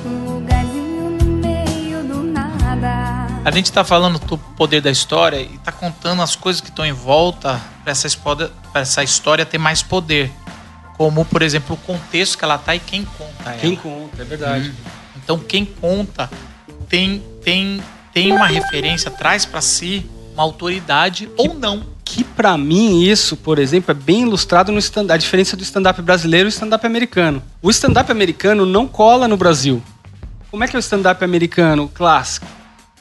um lugarzinho no meio do nada. a gente tá falando do poder da história e tá contando as coisas que estão em volta pra essa história ter mais poder. Como, por exemplo, o contexto que ela tá e quem conta ela. Quem conta, é verdade. Então, quem conta tem uma referência, traz pra si uma autoridade ou não. Que pra mim isso, por exemplo, é bem ilustrado no a diferença do stand-up brasileiro e o stand-up americano. O stand-up americano não cola no Brasil. Como é que é o stand-up americano clássico?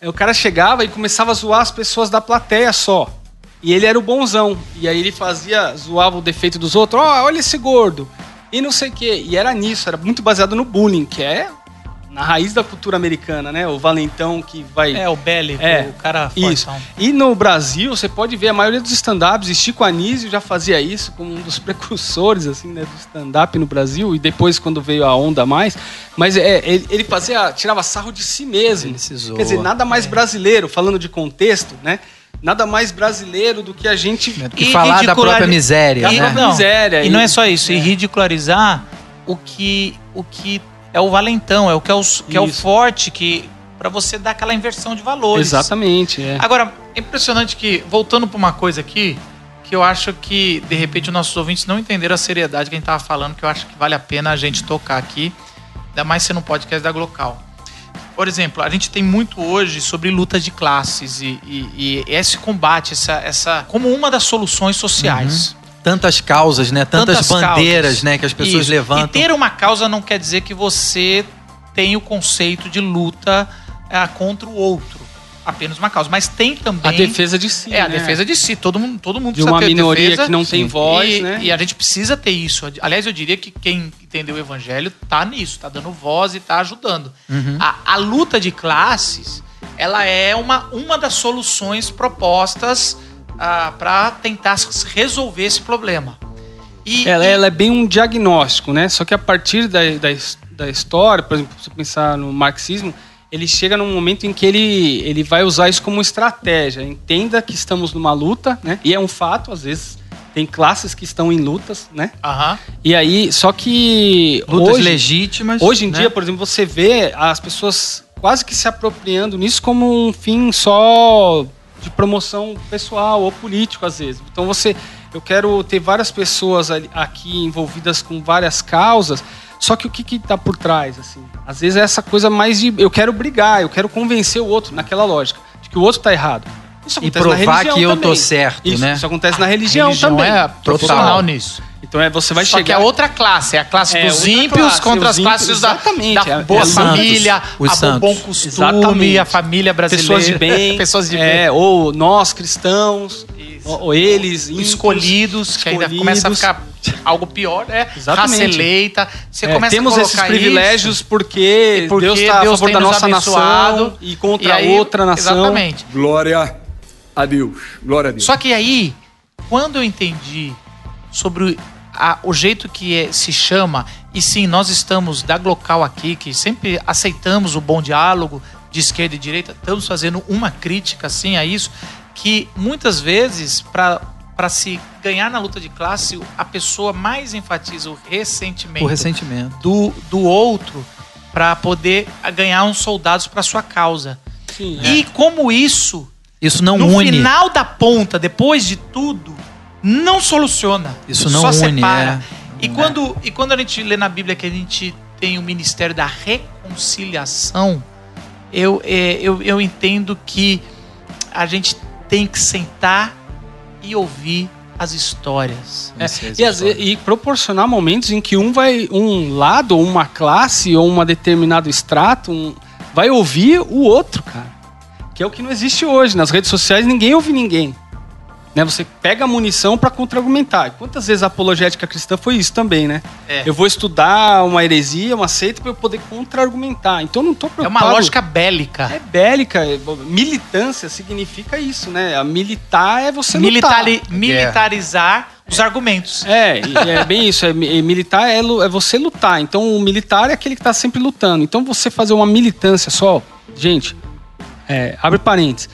O cara chegava e começava a zoar as pessoas da plateia só. E ele era o bonzão. E aí ele zoava o defeito dos outros. Olha esse gordo. E não sei o quê. E era nisso, era muito baseado no bullying, que é na raiz da cultura americana, né? O valentão que vai... O bélico, o cara isso. fortão. E no Brasil, você pode ver, a maioria dos stand-ups, Chico Anísio já fazia isso como um dos precursores, assim, né, do stand-up no Brasil, e depois quando veio a onda mais, mas ele tirava sarro de si mesmo. Ele se zoa. Quer dizer, nada mais brasileiro, falando de contexto, né? Nada mais brasileiro do que a gente... Que falar da própria miséria, Da né? própria miséria. E não é só isso, e ridicularizar o que é o valentão, é o que é o forte, que para você dar aquela inversão de valores. Exatamente, Agora, é impressionante que, voltando para uma coisa aqui, que eu acho que, de repente, os nossos ouvintes não entenderam a seriedade que a gente estava falando, que eu acho que vale a pena a gente tocar aqui, ainda mais sendo um podcast da Glocal. Por exemplo, a gente tem muito hoje sobre lutas de classes e esse combate, essa como uma das soluções sociais. Tantas causas, né? Tantas bandeiras, causas, né? Que as pessoas Isso. levantam. E ter uma causa não quer dizer que você tem o conceito de luta contra o outro. Apenas uma causa. Mas tem também... A defesa de si, a defesa de si. Todo mundo de precisa uma ter minoria defesa, que não tem voz, né? E a gente precisa ter isso. Aliás, eu diria que quem entendeu o evangelho tá nisso. Tá dando voz e tá ajudando. A luta de classes, ela é uma das soluções propostas para tentar resolver esse problema. Ela é bem um diagnóstico, né? Só que a partir da história, por exemplo, se você pensar no marxismo, ele chega num momento em que ele vai usar isso como estratégia. Entenda que estamos numa luta, né? E é um fato, às vezes tem classes que estão em lutas, né? E aí, só que lutas legítimas. Hoje em dia, por exemplo, você vê as pessoas quase que se apropriando nisso como um fim só de promoção pessoal ou político, às vezes. Então eu quero ter várias pessoas aqui envolvidas com várias causas, só que o que está por trás, assim? Às vezes é essa coisa mais de eu quero brigar, eu quero convencer o outro, naquela lógica, de que o outro está errado. Isso E acontece na provar religião que eu também. tô certo, Isso, né? Isso acontece na religião também. é profissional nisso. Então você vai Só chegar... que é outra classe, é a classe dos outra ímpios classe, contra as os ímpios, classes exatamente, da boa família, os a santos. bom costume, Exatamente. a família brasileira. Pessoas de bem. Pessoas de bem. Ou nós, cristãos, ou eles, ímpios, escolhidos, que ainda começa a ficar algo pior, né? Exatamente. Raça eleita. Você começa temos a colocar esses privilégios isso, porque Deus está a favor tem da nos nossa abençoado, nação e contra e aí, outra nação. Exatamente. Glória a Deus. Glória a Deus. Só que aí, quando eu entendi sobre o jeito que se chama, e sim, nós estamos da Glocal aqui, que sempre aceitamos o bom diálogo de esquerda e direita, estamos fazendo uma crítica assim a isso, que muitas vezes, para se ganhar na luta de classe, a pessoa mais enfatiza o ressentimento, do outro para poder ganhar uns soldados para sua causa. Sim, e como isso não no une. final da ponta, depois de tudo, não soluciona. Isso não só une, separa. E quando a gente lê na Bíblia que a gente tem o ministério da reconciliação, eu entendo que a gente tem que sentar e ouvir as histórias. E proporcionar momentos em que um lado, ou uma classe, ou um determinado extrato, vai ouvir o outro, cara. Que é o que não existe hoje. Nas redes sociais, ninguém ouve ninguém. Né? Você pega a munição para contra-argumentar. Quantas vezes a apologética cristã foi isso também, né? Eu vou estudar uma heresia, uma seita, para eu poder contra-argumentar. Então eu não estou preocupado. É uma lógica bélica. É bélica. Militância significa isso, né? A militar é você lutar. Militarizar os argumentos. É bem isso. Militar é você lutar. Então o militar é aquele que está sempre lutando. Então você fazer uma militância só... Gente, abre parênteses.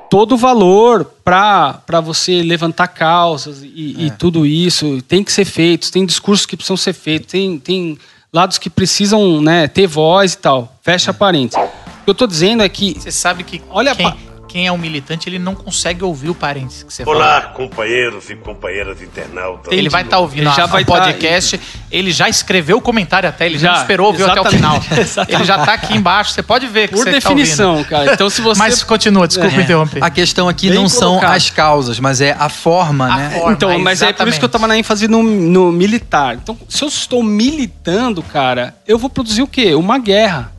Todo o valor para você levantar causas e tudo isso tem que ser feito, tem discursos que precisam ser feitos, tem lados que precisam, né, ter voz e tal. Fecha parênteses. O que eu tô dizendo é que... Você sabe que quem é um militante, ele não consegue ouvir o parênteses que você fala. Olá, companheiros e companheiras internautas. Ele vai estar ouvindo o podcast, ele já escreveu o comentário até, ele já não esperou ouvir até o final. Ele já está aqui embaixo, você pode ver que por você definição, tá ouvindo. cara. Então, se você... Mas continua, desculpa interromper. A questão aqui não são as causas, mas é a forma, né? Então, mas é por isso que eu estava na ênfase no militar. Então, se eu estou militando, cara, eu vou produzir o quê? Uma guerra.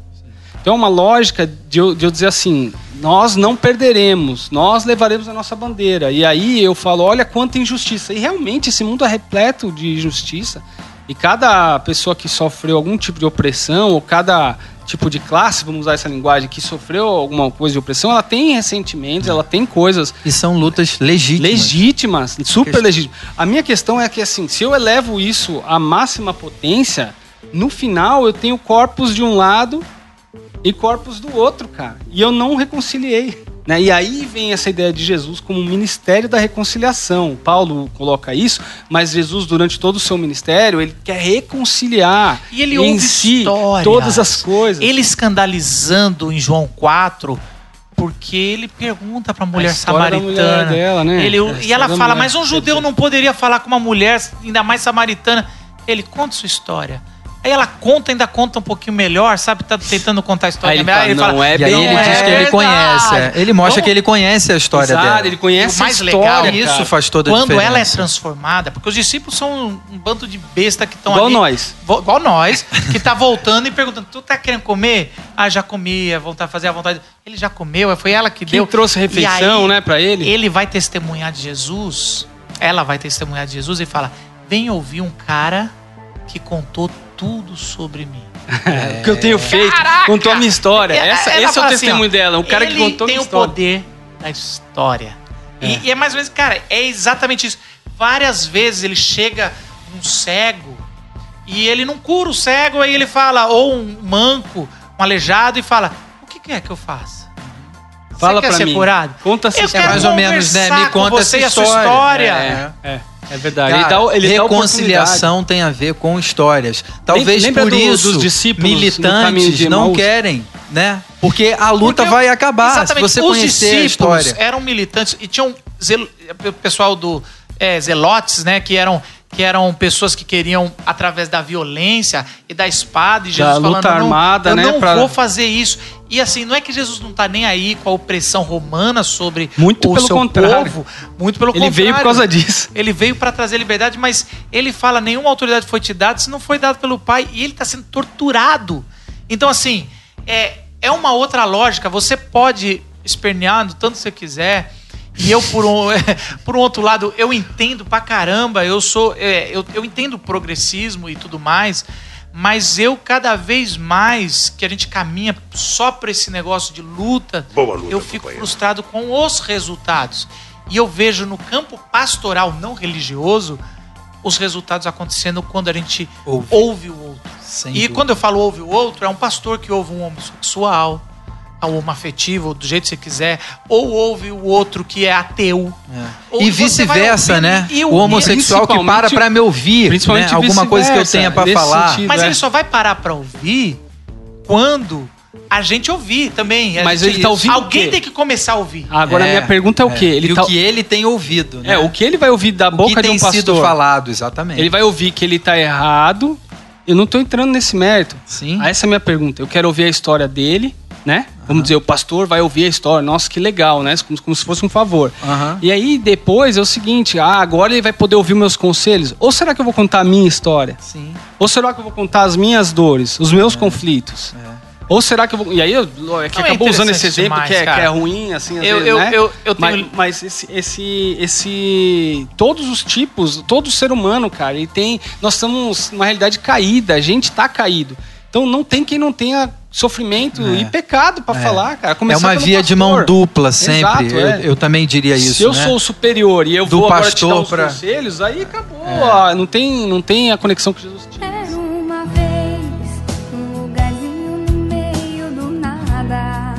Então, é uma lógica de eu dizer assim... Nós não perderemos, nós levaremos a nossa bandeira. E aí eu falo, olha quanta injustiça. E realmente esse mundo é repleto de injustiça. E cada pessoa que sofreu algum tipo de opressão, ou cada tipo de classe, vamos usar essa linguagem, que sofreu alguma coisa de opressão, ela tem ressentimentos, ela tem coisas... E são lutas legítimas. Legítimas, super legítimas. A minha questão é que, assim, se eu elevo isso à máxima potência, no final eu tenho corpos de um lado... e corpos do outro, cara. E eu não reconciliei. Né? E aí vem essa ideia de Jesus como um ministério da reconciliação. Paulo coloca isso, mas Jesus, durante todo o seu ministério, ele quer reconciliar e ele ouve histórias, todas as coisas. Ele escandalizando em João 4, porque ele pergunta para a mulher samaritana. Mulher dela, né? E ela fala, mas um judeu não poderia falar com uma mulher, ainda mais samaritana. Ele conta sua história. Aí ela ainda conta um pouquinho melhor, sabe? Tá tentando contar a história melhor. Ele fala, e aí ele diz que ele conhece. Ele mostra que ele conhece a história dela. Ele conhece o mais a história. Legal, isso faz toda a diferença. Quando ela é transformada, porque os discípulos são um bando de besta que estão ali. Igual nós. Que tá voltando e perguntando, tu tá querendo comer? Ah, já comi, fazer a vontade. Ele já comeu, foi ela que deu. Quem trouxe refeição, né, pra ele? Ele vai testemunhar de Jesus, ela vai testemunhar de Jesus e fala, vem ouvir um cara que contou tudo sobre mim. O que eu tenho feito, contou a minha história. Esse é o testemunho dela, o cara que contou a minha história. Ele tem o poder da história. E é mais ou menos, cara, é exatamente isso. Várias vezes ele chega um cego e ele não cura o cego, aí ele fala, ou um manco, um aleijado, e fala, o que é que eu faço? Fala pra mim. Curado? Conta essa história. Mais ou menos, né? Me conta essa história. É verdade. Cara, reconciliação tem a ver com histórias. Talvez por isso dos discípulos militantes não querem, né? Porque a luta vai acabar se você conhecer a história. Eram militantes e tinham o pessoal do zelotes, né? Que eram pessoas que queriam, através da violência e da espada, e Jesus falando, luta armada, eu não vou fazer isso. E assim, não é que Jesus não está nem aí com a opressão romana sobre o seu povo. Muito pelo contrário. Ele veio por causa disso. Ele veio para trazer liberdade, mas ele fala, nenhuma autoridade foi te dada se não foi dado pelo Pai. E ele está sendo torturado. Então assim, é uma outra lógica. Você pode espernear do tanto que você quiser. E eu, por um outro lado, eu entendo pra caramba, eu entendo o progressismo e tudo mais, mas eu, cada vez mais que a gente caminha só pra esse negócio de luta, eu fico frustrado com os resultados. E eu vejo no campo pastoral não religioso os resultados acontecendo quando a gente ouve o outro. E quando eu falo ouve o outro, é um pastor que ouve um homossexual, ou homoafetivo, do jeito que você quiser, ou ouve o outro que é ateu. E vice-versa, né? O homossexual que para pra me ouvir, principalmente né? Alguma coisa que eu tenha pra falar. Sentido, mas ele só vai parar pra ouvir quando a gente ouvir também. Mas ele tá ouvindo alguém tem que começar a ouvir. Agora a minha pergunta é o quê? O que ele tem ouvido, né? O que ele vai ouvir da boca de um pastor. O que tem sido falado, exatamente. Ele vai ouvir que ele tá errado Eu não estou entrando nesse mérito. Sim. Essa é a minha pergunta. Eu quero ouvir a história dele, né? Vamos dizer, o pastor vai ouvir a história. Nossa, que legal, né? Como se fosse um favor. E aí, depois, é o seguinte. Agora ele vai poder ouvir meus conselhos? Ou será que eu vou contar a minha história? Sim. Ou será que eu vou contar as minhas dores, os meos conflitos? Ou será que eu vou... E aí, acabou usando esse exemplo demais, que é ruim, assim, às vezes, né? Eu tenho... Mas todos os tipos, todo ser humano, cara, nós estamos numa realidade caída, a gente tá caído. Então não tem quem não tenha sofrimento e pecado pra falar, cara. Começar uma via de mão dupla sempre. Exato, eu também diria isso. Se eu sou o superior e eu vou agora te dar os conselhos, aí acabou. Não tem a conexão que Jesus tinha. Era uma vez um lugarzinho no meio do nada.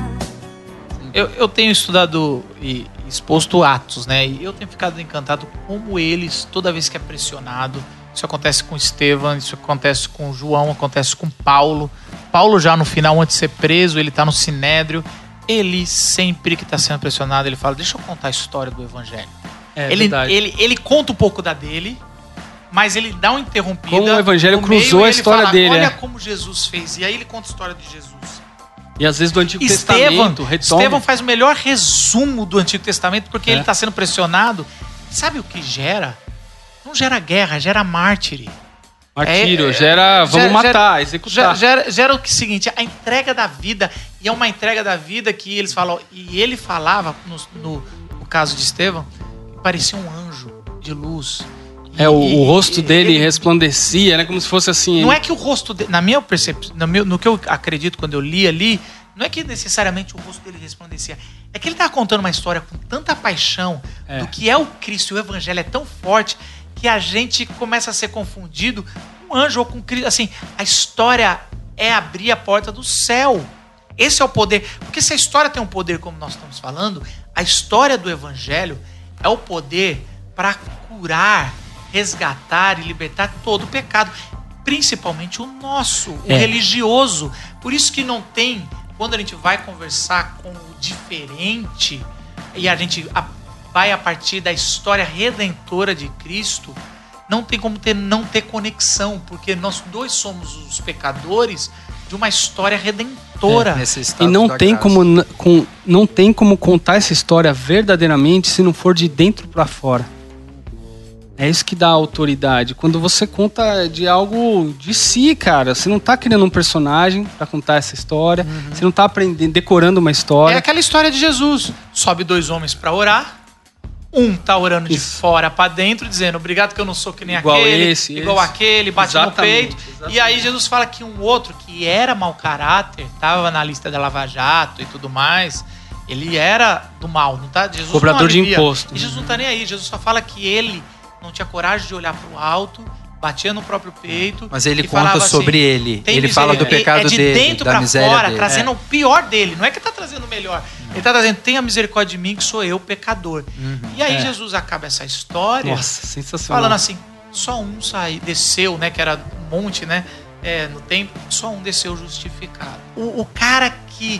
Eu tenho estudado e exposto Atos, né? E eu tenho ficado encantado como eles, toda vez que é pressionado, isso acontece com Estevão, isso acontece com João, acontece com Paulo. Paulo já no final, antes de ser preso, ele está no Sinédrio. Ele sempre que está sendo pressionado, ele fala, deixa eu contar a história do Evangelho. Ele conta um pouco da dele, mas ele dá uma interrompida. Como o Evangelho cruzou a história dele. Olha como Jesus fez. E aí ele conta a história de Jesus. E às vezes do Antigo Testamento retoma. Estevão faz o melhor resumo do Antigo Testamento, porque ele está sendo pressionado. Sabe o que gera? Não gera guerra, gera mártire. Martírio, vamos matar, executar. Gera o que seguinte, a entrega da vida. E é uma entrega da vida que eles falam. E ele falava, no caso de Estevão, parecia um anjo de luz. O rosto dele resplandecia, né? Como se fosse assim. Não é que o rosto dele, na minha percepção, no que eu acredito quando eu li ali, não é que necessariamente o rosto dele resplandecia. É que ele estava contando uma história com tanta paixão do que é o Cristo e o Evangelho é tão forte que a gente começa a ser confundido com um anjo ou com Cristo. Assim, a história é abrir a porta do céu. Esse é o poder. Porque se a história tem um poder, como nós estamos falando, a história do Evangelho é o poder para curar, resgatar e libertar todo o pecado. Principalmente o nosso, o religioso. Por isso que não tem, quando a gente vai conversar com o diferente e a gente vai a partir da história redentora de Cristo, não tem como não ter conexão, porque nós dois somos os pecadores de uma história redentora. E não tem como contar essa história verdadeiramente se não for de dentro para fora. É isso que dá autoridade. Quando você conta de algo de si, cara, você não tá criando um personagem pra contar essa história, você não tá aprendendo, decorando uma história. É aquela história de Jesus. Sobe 2 homens pra orar, um tá orando de fora pra dentro, dizendo, obrigado que eu não sou que nem aquele, igual aquele, bate no peito. Exatamente. E aí Jesus fala que um outro, que era mau caráter, tava na lista da Lava Jato e tudo mais, ele era do mal, não tá? Jesus cobrador de imposto. E Jesus não tá nem aí, Jesus só fala que ele não tinha coragem de olhar para o alto, batia no próprio peito. Mas ele conta sobre ele. Ele fala do pecado dele, de dentro para fora, dele. trazendo o pior dele. Não é que tá trazendo o melhor. Ele tá trazendo, tenha misericórdia de mim, que sou eu, pecador. E aí Jesus acaba essa história. Nossa, sensacional. Falando assim, só um desceu, né? Que era um monte, né? No templo, só um desceu justificado. O cara que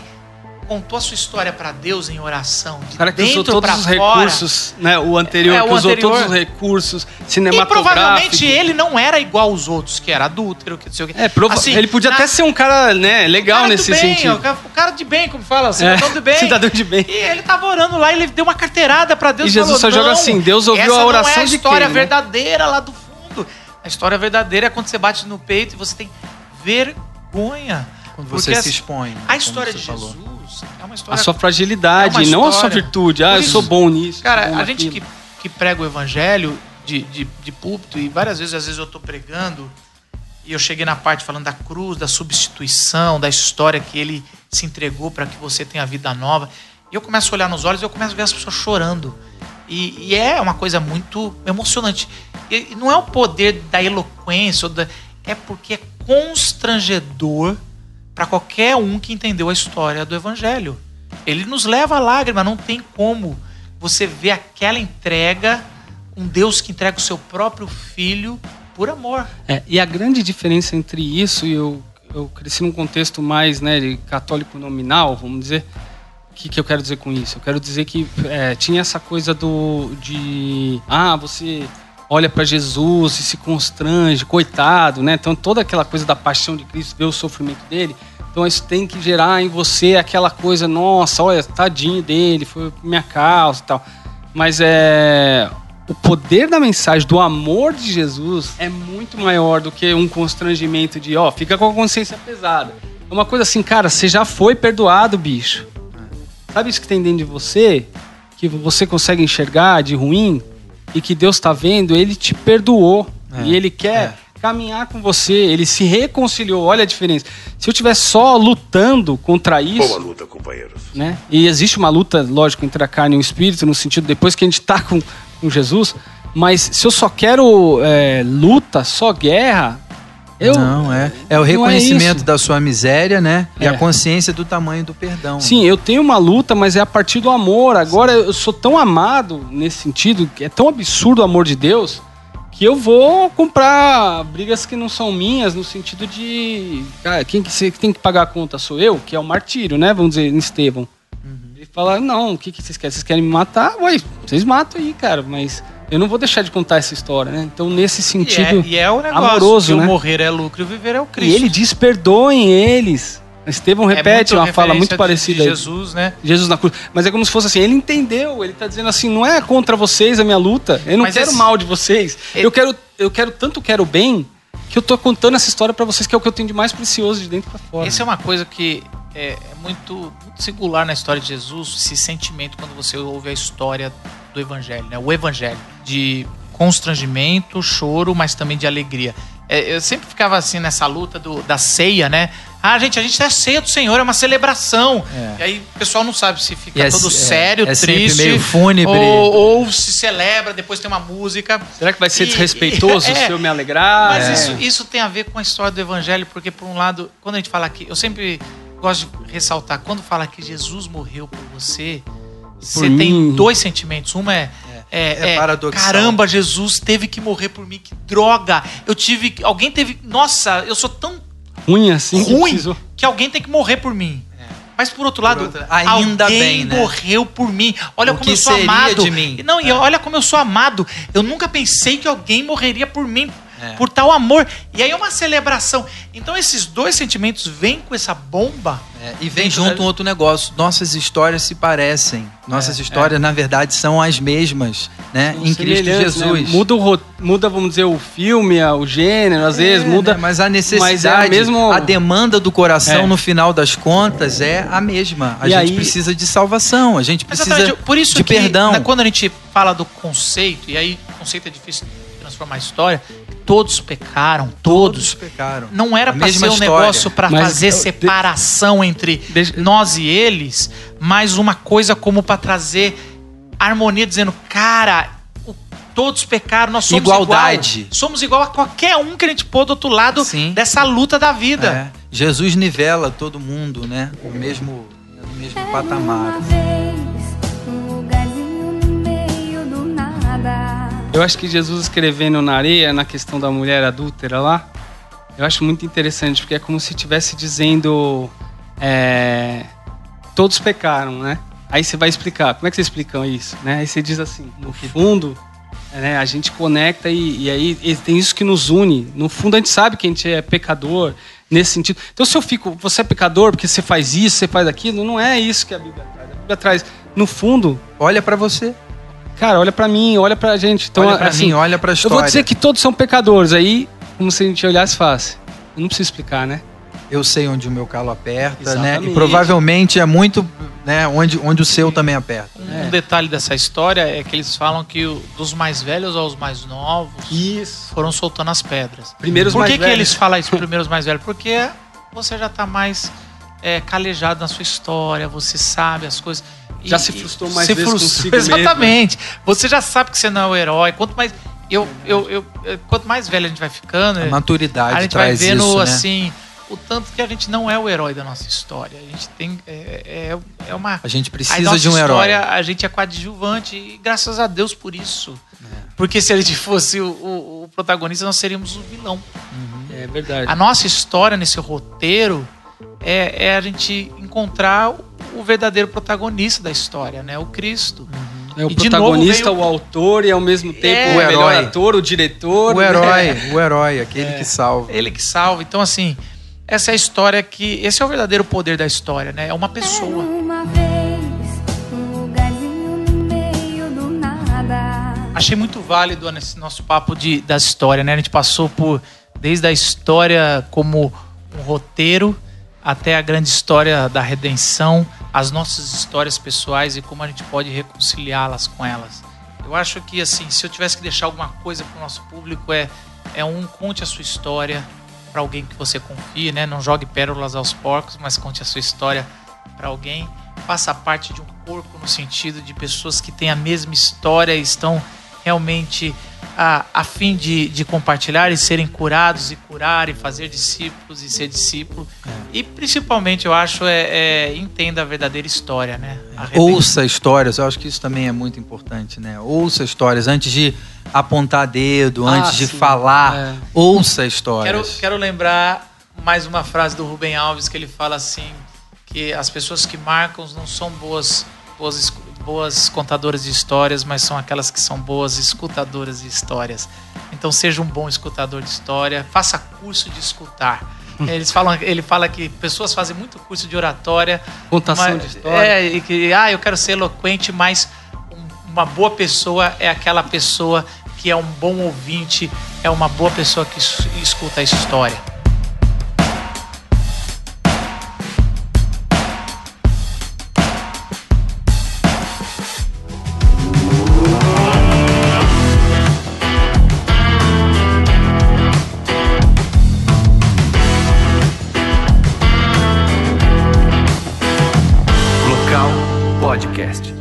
contou a sua história para Deus em oração, de o cara que dentro usou todos os recursos, né? O anterior que usou todos os recursos cinematográficos. E provavelmente ele não era igual aos outros, que era adúltero, que não sei o quê. Assim, ele podia até ser um cara, né, legal nesse sentido. O cara de bem, como fala, cidadão de bem. Cidadão de bem. E ele tava orando lá, ele deu uma carteirada para Deus. E Jesus só joga assim, Deus ouviu a oração de quem? Essa não é a história verdadeira lá do fundo. A história verdadeira é quando você bate no peito e você tem vergonha. Quando você se expõe. A história de Jesus é uma história... A sua fragilidade, não a sua virtude. Eu sou bom nisso. Cara, a gente que prega o evangelho de púlpito, e várias vezes, às vezes eu tô pregando, e eu cheguei na parte falando da cruz, da substituição, da história que ele se entregou para que você tenha vida nova. E eu começo a olhar nos olhos e eu começo a ver as pessoas chorando. E é uma coisa muito emocionante. E não é o poder da eloquência, é porque é constrangedor para qualquer um que entendeu a história do Evangelho. Ele nos leva à lágrima, não tem como você ver aquela entrega, um Deus que entrega o seu próprio filho por amor. E a grande diferença entre isso e eu cresci num contexto mais, né, de católico nominal, vamos dizer. O que eu quero dizer com isso? Eu quero dizer que tinha essa coisa você... olha para Jesus e se constrange, coitado, né? Então toda aquela coisa da paixão de Cristo, ver o sofrimento dele, então isso tem que gerar em você aquela coisa, nossa, olha, tadinho dele, foi por minha causa e tal. Mas o poder da mensagem, do amor de Jesus é muito maior do que um constrangimento de, fica com a consciência pesada. É uma coisa assim, cara, você já foi perdoado, bicho. Sabe isso que tem dentro de você, que você consegue enxergar de ruim e que Deus está vendo? Ele te perdoou e Ele quer caminhar com você. Ele se reconciliou. Olha a diferença. Se eu estiver só lutando contra isso... Boa luta, companheiros. Né? E existe uma luta, lógico, entre a carne e o espírito, no sentido depois que a gente está com Jesus, mas se eu só quero luta, só guerra... É o reconhecimento da sua miséria, né? E a consciência do tamanho do perdão. Sim, eu tenho uma luta, mas é a partir do amor. Agora, eu sou tão amado nesse sentido, que é tão absurdo o amor de Deus, que eu vou comprar brigas que não são minhas, no sentido de... Cara, quem que tem que pagar a conta sou eu, que é o martírio, né? Vamos dizer, em Estevão. Ele fala, não, o que vocês querem? Vocês querem me matar? Ué, vocês matam aí, cara, mas... Eu não vou deixar de contar essa história, né? Então, nesse sentido, e é o negócio, amoroso, que né? o morrer é lucro e o viver é o Cristo. E ele diz, perdoem eles. Estevão repete uma fala muito parecida. De Jesus, né? Jesus na cruz. Mas é como se fosse assim, ele entendeu, ele tá dizendo assim, não é contra vocês a minha luta, eu não quero mal de vocês. Eu quero bem, que eu tô contando essa história para vocês, que é o que eu tenho de mais precioso de dentro para fora. Essa é uma coisa que é muito singular na história de Jesus, esse sentimento quando você ouve a história do Evangelho, né? O Evangelho de constrangimento, choro, mas também de alegria. Eu sempre ficava assim nessa luta da ceia, né? A gente é a ceia do Senhor, é uma celebração. E aí o pessoal não sabe se fica todo sério, triste, meio fúnebre, ou se celebra, depois tem uma música. Será que vai ser desrespeitoso se eu me alegrar? Mas isso tem a ver com a história do Evangelho, porque por um lado, quando a gente fala aqui, eu sempre gosto de ressaltar, quando fala que Jesus morreu por você, você tem dois sentimentos. Uma é caramba, Jesus teve que morrer por mim, que droga. Alguém teve, nossa, eu sou tão ruim assim, que alguém tem que morrer por mim. Mas por outro lado, ainda alguém bem, né? morreu por mim. Olha como eu sou seria amado. De mim? Não, e olha como eu sou amado. Eu nunca pensei que alguém morreria por mim. Por tal amor. E aí é uma celebração. Então esses dois sentimentos vêm com essa bomba. E vem junto um outro negócio. Nossas histórias se parecem. Nossas histórias, na verdade, são as mesmas, né? Em Cristo Jesus. Né? Muda, vamos dizer, o filme, o gênero, às vezes muda. Né? Mas a necessidade, a demanda do coração, no final das contas, é a mesma. A gente precisa de salvação, a gente precisa por isso de perdão. Né, quando a gente fala do conceito, e aí o conceito é difícil de transformar a história, todos pecaram, todos pecaram. Não era para ser um negócio para fazer separação entre nós e eles, mas uma coisa como para trazer harmonia, dizendo, cara, todos pecaram, nós somos igualdade. Igual. Somos igual a qualquer um que a gente pôr do outro lado dessa luta da vida. Jesus nivela todo mundo, né? No mesmo patamar. Eu acho que Jesus escrevendo na areia, na questão da mulher adúltera lá, eu acho muito interessante, porque é como se estivesse dizendo todos pecaram, né? Aí você vai explicar, como é que vocês explicam isso? Né? Aí você diz assim, no fundo, né, a gente conecta e aí tem isso que nos une. No fundo a gente sabe que a gente é pecador, nesse sentido. Então se eu fico, você é pecador porque você faz isso, você faz aquilo, não é isso que a Bíblia traz. A Bíblia traz, no fundo, olha pra você. Cara, olha pra mim, olha pra gente. Então, olha pra mim, olha pra história. Eu vou dizer que todos são pecadores. Aí, como se a gente olhasse fácil. Eu não preciso explicar, né? Eu sei onde o meu calo aperta, exatamente, né? E provavelmente é muito, né, onde o seu também aperta. Um detalhe dessa história é que eles falam que dos mais velhos aos mais novos foram soltando as pedras. Por que eles falam isso, primeiros mais velhos? Porque você já tá mais calejado na sua história, você sabe as coisas. Já se frustrou mais vezes consigo exatamente. Mesmo. Você já sabe que você não é o herói. Quanto mais quanto mais velho a gente vai ficando, a maturidade a gente traz vai vendo isso, né? assim o tanto que a gente não é o herói da nossa história. A gente tem a gente precisa de um herói. A gente é coadjuvante e graças a Deus por isso. Porque se a gente fosse o protagonista, nós seríamos o vilão. É verdade. A nossa história nesse roteiro é a gente encontrar o verdadeiro protagonista da história, né? O Cristo. É o E de protagonista, novo veio- o autor e ao mesmo tempo É. o O melhor herói. ator, o diretor. O herói, aquele que salva. Ele que salva. Então, assim, essa é a história que... Esse é o verdadeiro poder da história, né? É uma pessoa. Uma vez, um lugarzinho no meio do nada. Achei muito válido nesse nosso papo da história, né? A gente passou desde a história como um roteiro até a grande história da redenção, as nossas histórias pessoais e como a gente pode reconciliá-las com elas. Eu acho que, assim, se eu tivesse que deixar alguma coisa para o nosso público conte a sua história para alguém que você confie, né? Não jogue pérolas aos porcos, mas conte a sua história para alguém. Faça parte de um corpo no sentido de pessoas que têm a mesma história e estão realmente a fim de compartilhar e serem curados e curar e fazer discípulos e ser discípulo. E principalmente, eu acho, entenda a verdadeira história, né? A Ouça histórias, eu acho que isso também é muito importante, né? Ouça histórias antes de apontar dedo, antes de sim. falar. Ouça histórias. Quero lembrar mais uma frase do Rubem Alves, que ele fala assim, que as pessoas que marcam não são boas contadoras de histórias, mas são aquelas que são boas escutadoras de histórias. Então seja um bom escutador de história, faça curso de escutar. Ele fala que pessoas fazem muito curso de oratória, Contação de história. e que eu quero ser eloquente, mas uma boa pessoa é aquela pessoa que é um bom ouvinte, é uma boa pessoa que escuta a história. Local Podcast.